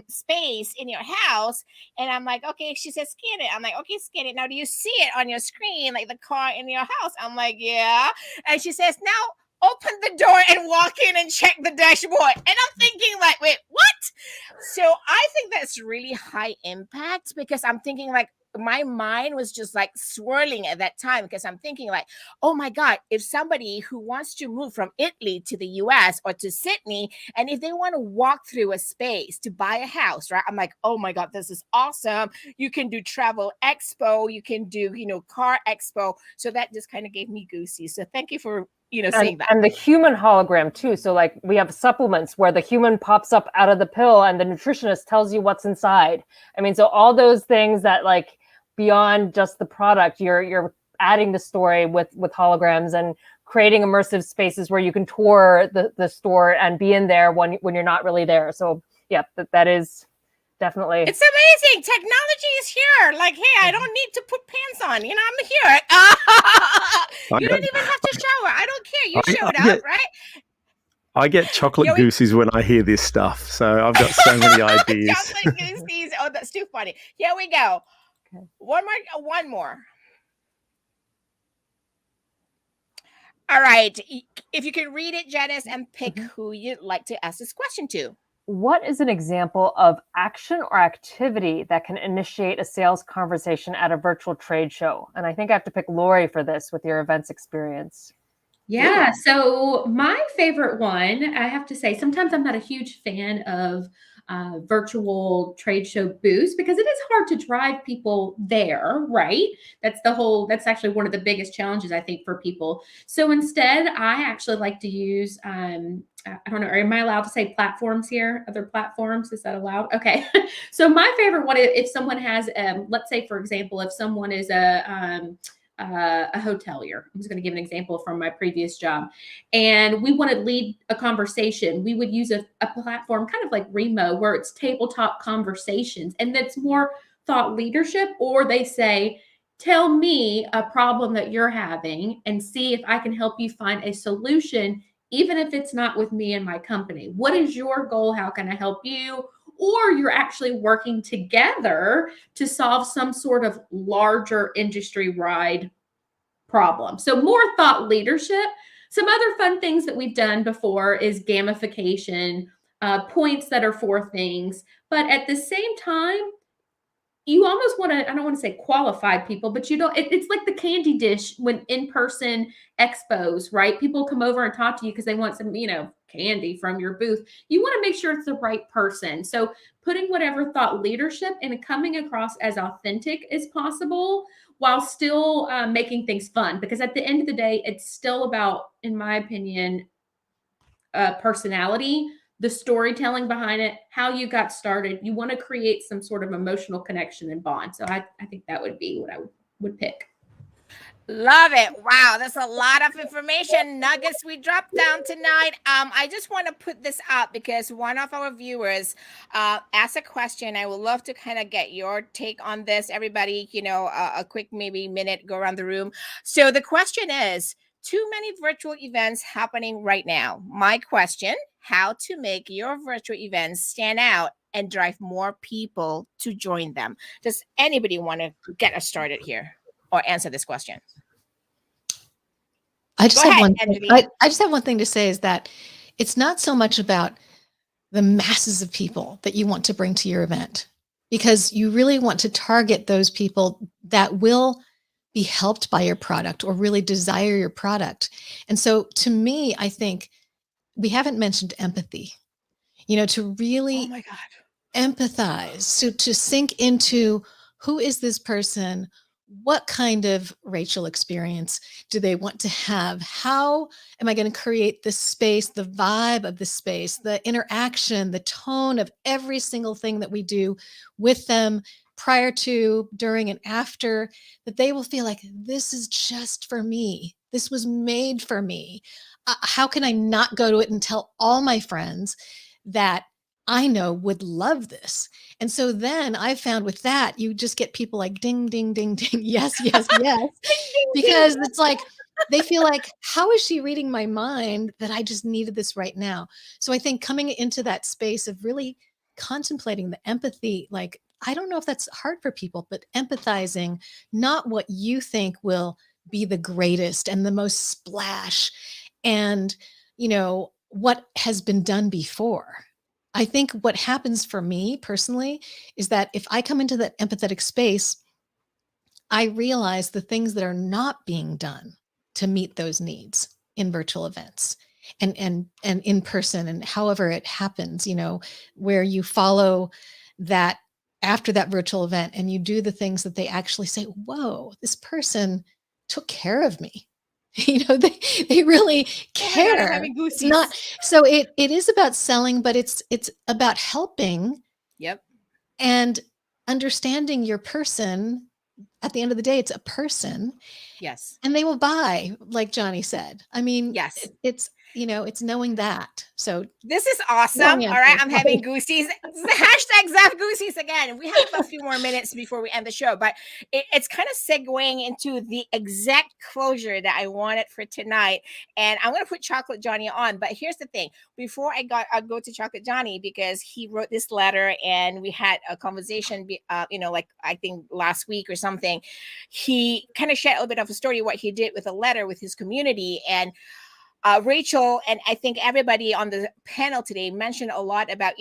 space in your house. And I'm like, okay. She says, scan it. I'm like, okay, scan it. Now, do you see it on your screen, like the car in your house? I'm like, yeah. And she says, now open the door and walk in and check the dashboard. And I'm thinking like, wait, what? So I think that's really high impact because I'm thinking like, my mind was just like swirling at that time because I'm thinking like, oh my God, if somebody who wants to move from Italy to the US or to Sydney, and if they want to walk through a space to buy a house, right? I'm like, oh my God, this is awesome. You can do travel expo, you can do, car expo. So that just kind of gave me goosey. So thank you for saying that. And the human hologram too. So like we have supplements where the human pops up out of the pill and the nutritionist tells you what's inside. I mean, so all those things that like beyond just the product, you're adding the story with holograms and creating immersive spaces where you can tour the store and be in there when you're not really there. So yeah, that is definitely. It's amazing. Technology is here. Like, hey, I don't need to put pants on. I'm here. You didn't even have to shower. I don't care. You showed up, right? I get chocolate goosies when I hear this stuff. So I've got so many ideas. Chocolate goosies. Oh, that's too funny. Here we go. Okay. One more. All right. If you can read it, Janice, and pick who you'd like to ask this question to. What is an example of action or activity that can initiate a sales conversation at a virtual trade show? And I think I have to pick Lori for this with your events experience. Yeah. So my favorite one, I have to say, sometimes I'm not a huge fan of virtual trade show booths because it is hard to drive people there, right? That's actually one of the biggest challenges, I think, for people. So instead, I actually like to use, I don't know, am I allowed to say platforms here? Other platforms? Is that allowed? Okay. So my favorite one, if someone has, let's say, for example, if someone is a hotelier. I'm just going to give an example from my previous job. And we want to lead a conversation. We would use a platform kind of like Remo, where it's tabletop conversations. And that's more thought leadership, or they say, tell me a problem that you're having and see if I can help you find a solution, even if it's not with me and my company. What is your goal? How can I help you? Or you're actually working together to solve some sort of larger industry-wide problem. So more thought leadership. Some other fun things that we've done before is gamification, points that are for things. But at the same time, you almost want to, I don't want to say qualify people, but it's like the candy dish when in-person expos, right? People come over and talk to you because they want some, candy from your booth. You want to make sure it's the right person. So putting whatever thought leadership and coming across as authentic as possible while still making things fun. Because at the end of the day, it's still about, in my opinion, personality, the storytelling behind it, how you got started. You want to create some sort of emotional connection and bond. So I think that would be what I would pick. Love it. Wow, that's a lot of information nuggets we dropped down tonight. I just want to put this out because one of our viewers asked a question. I would love to kind of get your take on this. Everybody, a quick maybe minute, go around the room. So the question is, too many virtual events happening right now. My question, how to make your virtual events stand out and drive more people to join them. Does anybody want to get us started here or answer this question? I just Go have ahead, one. Angeline. I just have one thing to say is that it's not so much about the masses of people that you want to bring to your event, because you really want to target those people that will be helped by your product or really desire your product. And so to me, I think we haven't mentioned empathy, to really Oh my God. empathize, so to sink into who is this person? What kind of Rachael experience do they want to have? How am I going to create this space, the vibe of the space, the interaction, the tone of every single thing that we do with them prior to, during, and after, that they will feel like this is just for me. This was made for me. How can I not go to it and tell all my friends that I know would love this? And so then I found with that, you just get people like ding, ding, ding, ding. Yes, yes, yes. Because it's like, they feel like, how is she reading my mind that I just needed this right now? So I think coming into that space of really contemplating the empathy, like, I don't know if that's hard for people, but empathizing, not what you think will be the greatest and the most splash and, what has been done before. I think what happens for me personally is that if I come into that empathetic space, I realize the things that are not being done to meet those needs in virtual events and in person, and however it happens, where you follow that after that virtual event and you do the things that they actually say, whoa, this person took care of me. They really care. Oh my God, I'm having It's goosies. not, so it is about selling, but it's about helping. Yep. And understanding your person. At the end of the day, it's a person. Yes. And they will buy, like Johnny said. I mean, Yes. it's knowing that. So this is awesome. Long All right. answer. I'm having goosies. Hashtag Zaf Goosies again. We have a few more minutes before we end the show, but it's kind of segueing into the exact closure that I wanted for tonight. And I'm going to put Chocolate Johnny on. But here's the thing. Before I'll go to Chocolate Johnny, because he wrote this letter and we had a conversation, like I think last week or something. He kind of shared a little bit of a story, what he did with a letter with his community. And Rachael, and I think everybody on the panel today mentioned a lot about,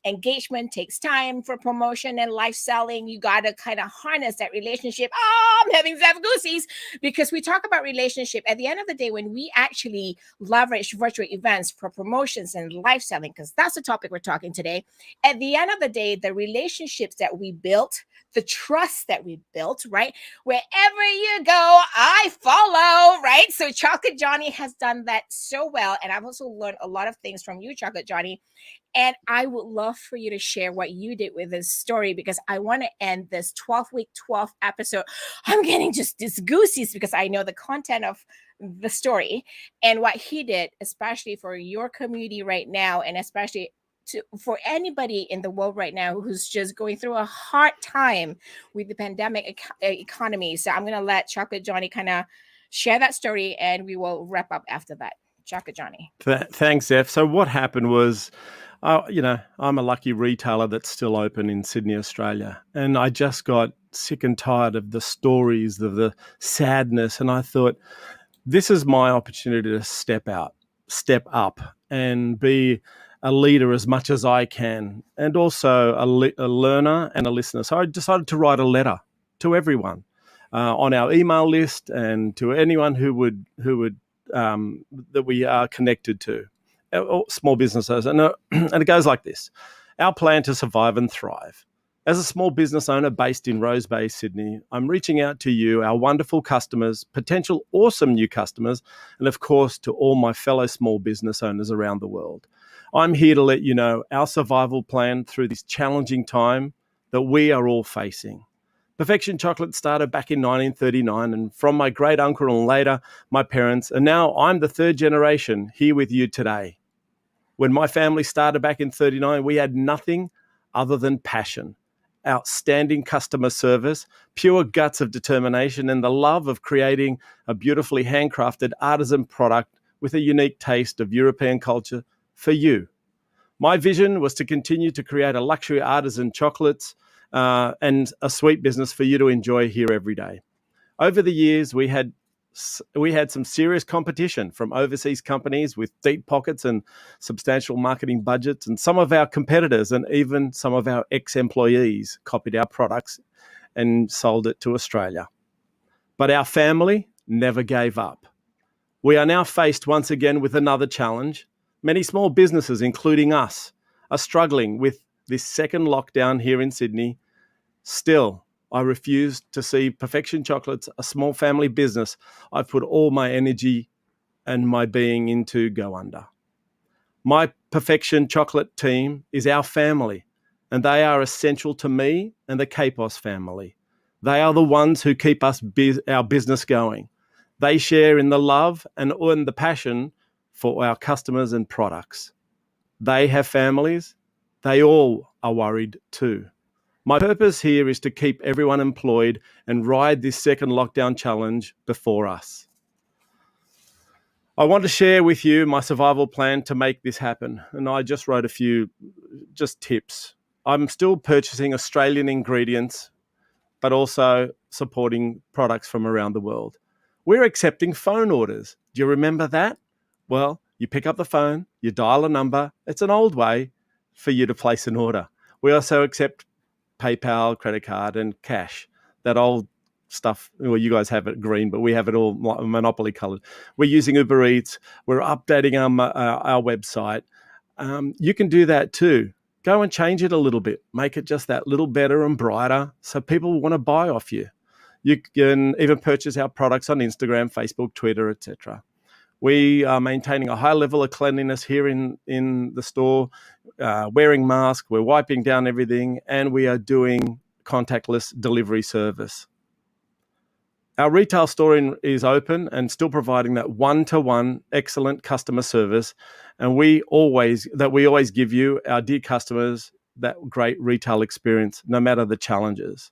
engagement takes time for promotion and live selling. You got to kind of harness that relationship. Oh, I'm having Zaf Goosies, because we talk about relationship. At the end of the day, when we actually leverage virtual events for promotions and live selling, because that's the topic we're talking today. At the end of the day, the relationships that we built, the trust that we built, right? Wherever you go, I follow, right? So Chocolate Johnny has done that so well. And I've also learned a lot of things from you, Chocolate Johnny. And I would love for you to share what you did with this story, because I want to end this 12-week, 12th episode. I'm getting just these goosies because I know the content of the story and what he did, especially for your community right now, and especially for anybody in the world right now who's just going through a hard time with the pandemic economy. So I'm going to let Chocolate Johnny kind of share that story and we will wrap up after that. Chocolate Johnny. Thanks, Zef. So what happened was, I'm a lucky retailer that's still open in Sydney, Australia. And I just got sick and tired of the stories, of the sadness. And I thought, this is my opportunity to step up and be a leader as much as I can, and also a learner and a listener. So I decided to write a letter to everyone on our email list and to anyone who would that we are connected to, small businesses. And it goes like this: our plan to survive and thrive. As a small business owner based in Rose Bay, Sydney, I'm reaching out to you, our wonderful customers, potential awesome new customers, and of course to all my fellow small business owners around the world. I'm here to let you know our survival plan through this challenging time that we are all facing. Perfection Chocolate started back in 1939, and from my great uncle and later my parents, and now I'm the third generation here with you today. When my family started back in 39, we had nothing other than passion, outstanding customer service, pure guts of determination, and the love of creating a beautifully handcrafted artisan product with a unique taste of European culture for you. My vision was to continue to create a luxury artisan chocolates and a sweet business for you to enjoy here every day. Over the years, we had some serious competition from overseas companies with deep pockets and substantial marketing budgets, and some of our competitors and even some of our ex-employees copied our products and sold it to Australia. But our family never gave up. We are now faced once again with another challenge. Many small businesses, including us, are struggling with this second lockdown here in Sydney. Still, I refuse to see Perfection Chocolates, a small family business I've put all my energy and my being into, go under. My Perfection Chocolate team is our family, and they are essential to me and the Kapos family. They are the ones who keep our business going. They share in the love and the passion for our customers and products. They have families. They all are worried too. My purpose here is to keep everyone employed and ride this second lockdown challenge before us. I want to share with you my survival plan to make this happen, and I just wrote a few tips. I'm still purchasing Australian ingredients, but also supporting products from around the world. We're accepting phone orders. Do you remember that? Well, you pick up the phone, you dial a number. It's an old way for you to place an order. We also accept PayPal, credit card, and cash. That old stuff, well, you guys have it green, but we have it all monopoly colored. We're using Uber Eats. We're updating our website. You can do that too. Go and change it a little bit. Make it just that little better and brighter so people want to buy off you. You can even purchase our products on Instagram, Facebook, Twitter, etc. We are maintaining a high level of cleanliness here in the store, wearing masks, we're wiping down everything, and we are doing contactless delivery service. Our retail store is open and still providing that one-to-one excellent customer service, and we always give you, our dear customers, that great retail experience, no matter the challenges.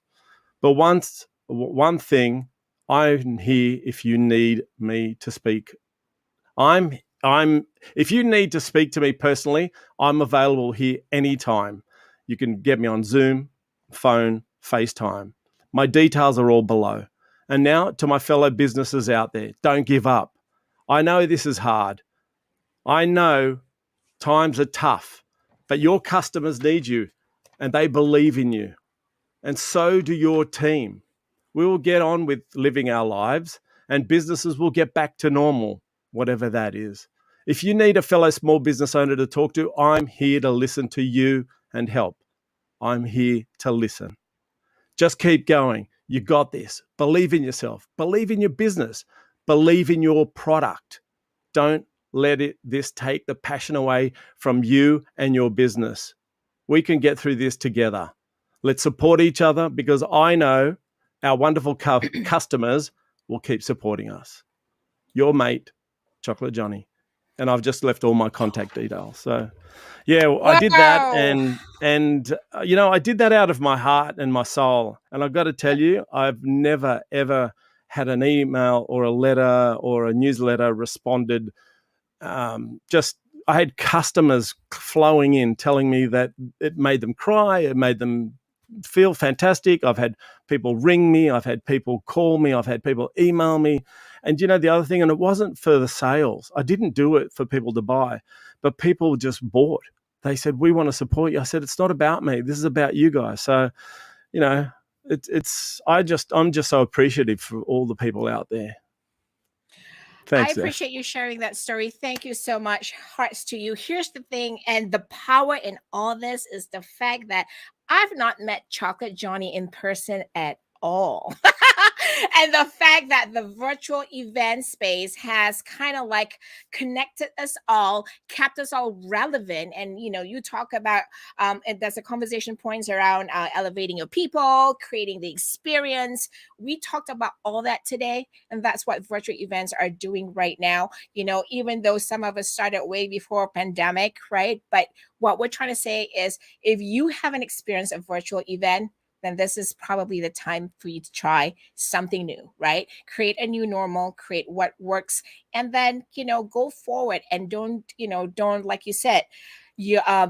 But one thing, I'm here if you need me to speak. If you need to speak to me personally, I'm available here anytime. You can get me on Zoom, phone, FaceTime. My details are all below. And now to my fellow businesses out there, don't give up. I know this is hard. I know times are tough, but your customers need you and they believe in you. And so do your team. We will get on with living our lives and businesses will get back to normal, whatever that is. If you need a fellow small business owner to talk to, I'm here to listen to you and help. I'm here to listen. Just keep going. You got this. Believe in yourself. Believe in your business. Believe in your product. Don't let this take the passion away from you and your business. We can get through this together. Let's support each other because I know our wonderful customers will keep supporting us. Your mate, Chocolate Johnny. And I've just left all my contact details. So, yeah, I did that. And I did that out of my heart and my soul. And I've got to tell you, I've never, ever had an email or a letter or a newsletter responded. I had customers flowing in telling me that it made them cry. It made them feel fantastic. I've had people ring me. I've had people call me. I've had people email me. And the other thing, and it wasn't for the sales. I didn't do it for people to buy, but people just bought. they said, we want to support you. I said, it's not about me. This is about you guys. So, you know, I'm just so appreciative for all the people out there. Thanks, I appreciate you sharing that story. Thank you so much. Hearts to you. Here's the thing, and the power in all this is the fact that I've not met Chocolate Johnny in person at all. And the fact that the virtual event space has kind of like connected us all, kept us all relevant. And you talk about and there's a conversation points around elevating your people, creating the experience. We talked about all that today, and that's what virtual events are doing right now. Even though some of us started way before pandemic, right? But what we're trying to say is, if you haven't experienced a virtual event, then this is probably the time for you to try something new, right? Create a new normal, create what works, and then, go forward and don't, like you said,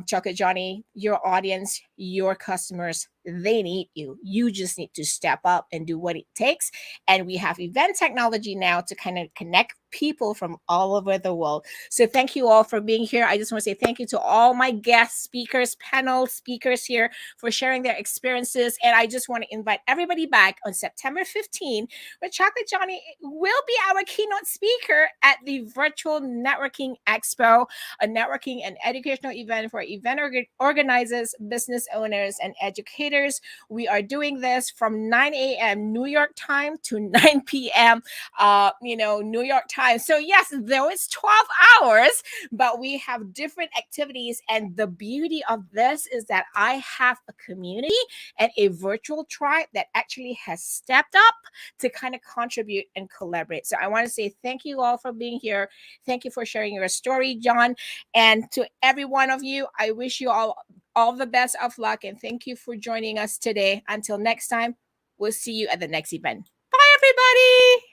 Chocolate Johnny, your audience, your customers, they need you. You just need to step up and do what it takes. And we have event technology now to kind of connect people from all over the world. So thank you all for being here. I just want to say thank you to all my guest speakers, panel speakers here for sharing their experiences. And I just want to invite everybody back on September 15, where Chocolate Johnny will be our keynote speaker at the Virtual Networking Expo, a networking and educational event for event organizers, business owners, and educators. We are doing this from 9 a.m. New York time to 9 p.m. New York time. So yes, though it's 12 hours, but we have different activities. And the beauty of this is that I have a community and a virtual tribe that actually has stepped up to kind of contribute and collaborate. So I want to say thank you all for being here. Thank you for sharing your story, John. And to every one of you, I wish you all the best of luck. And thank you for joining us today. Until next time, we'll see you at the next event. Bye, everybody.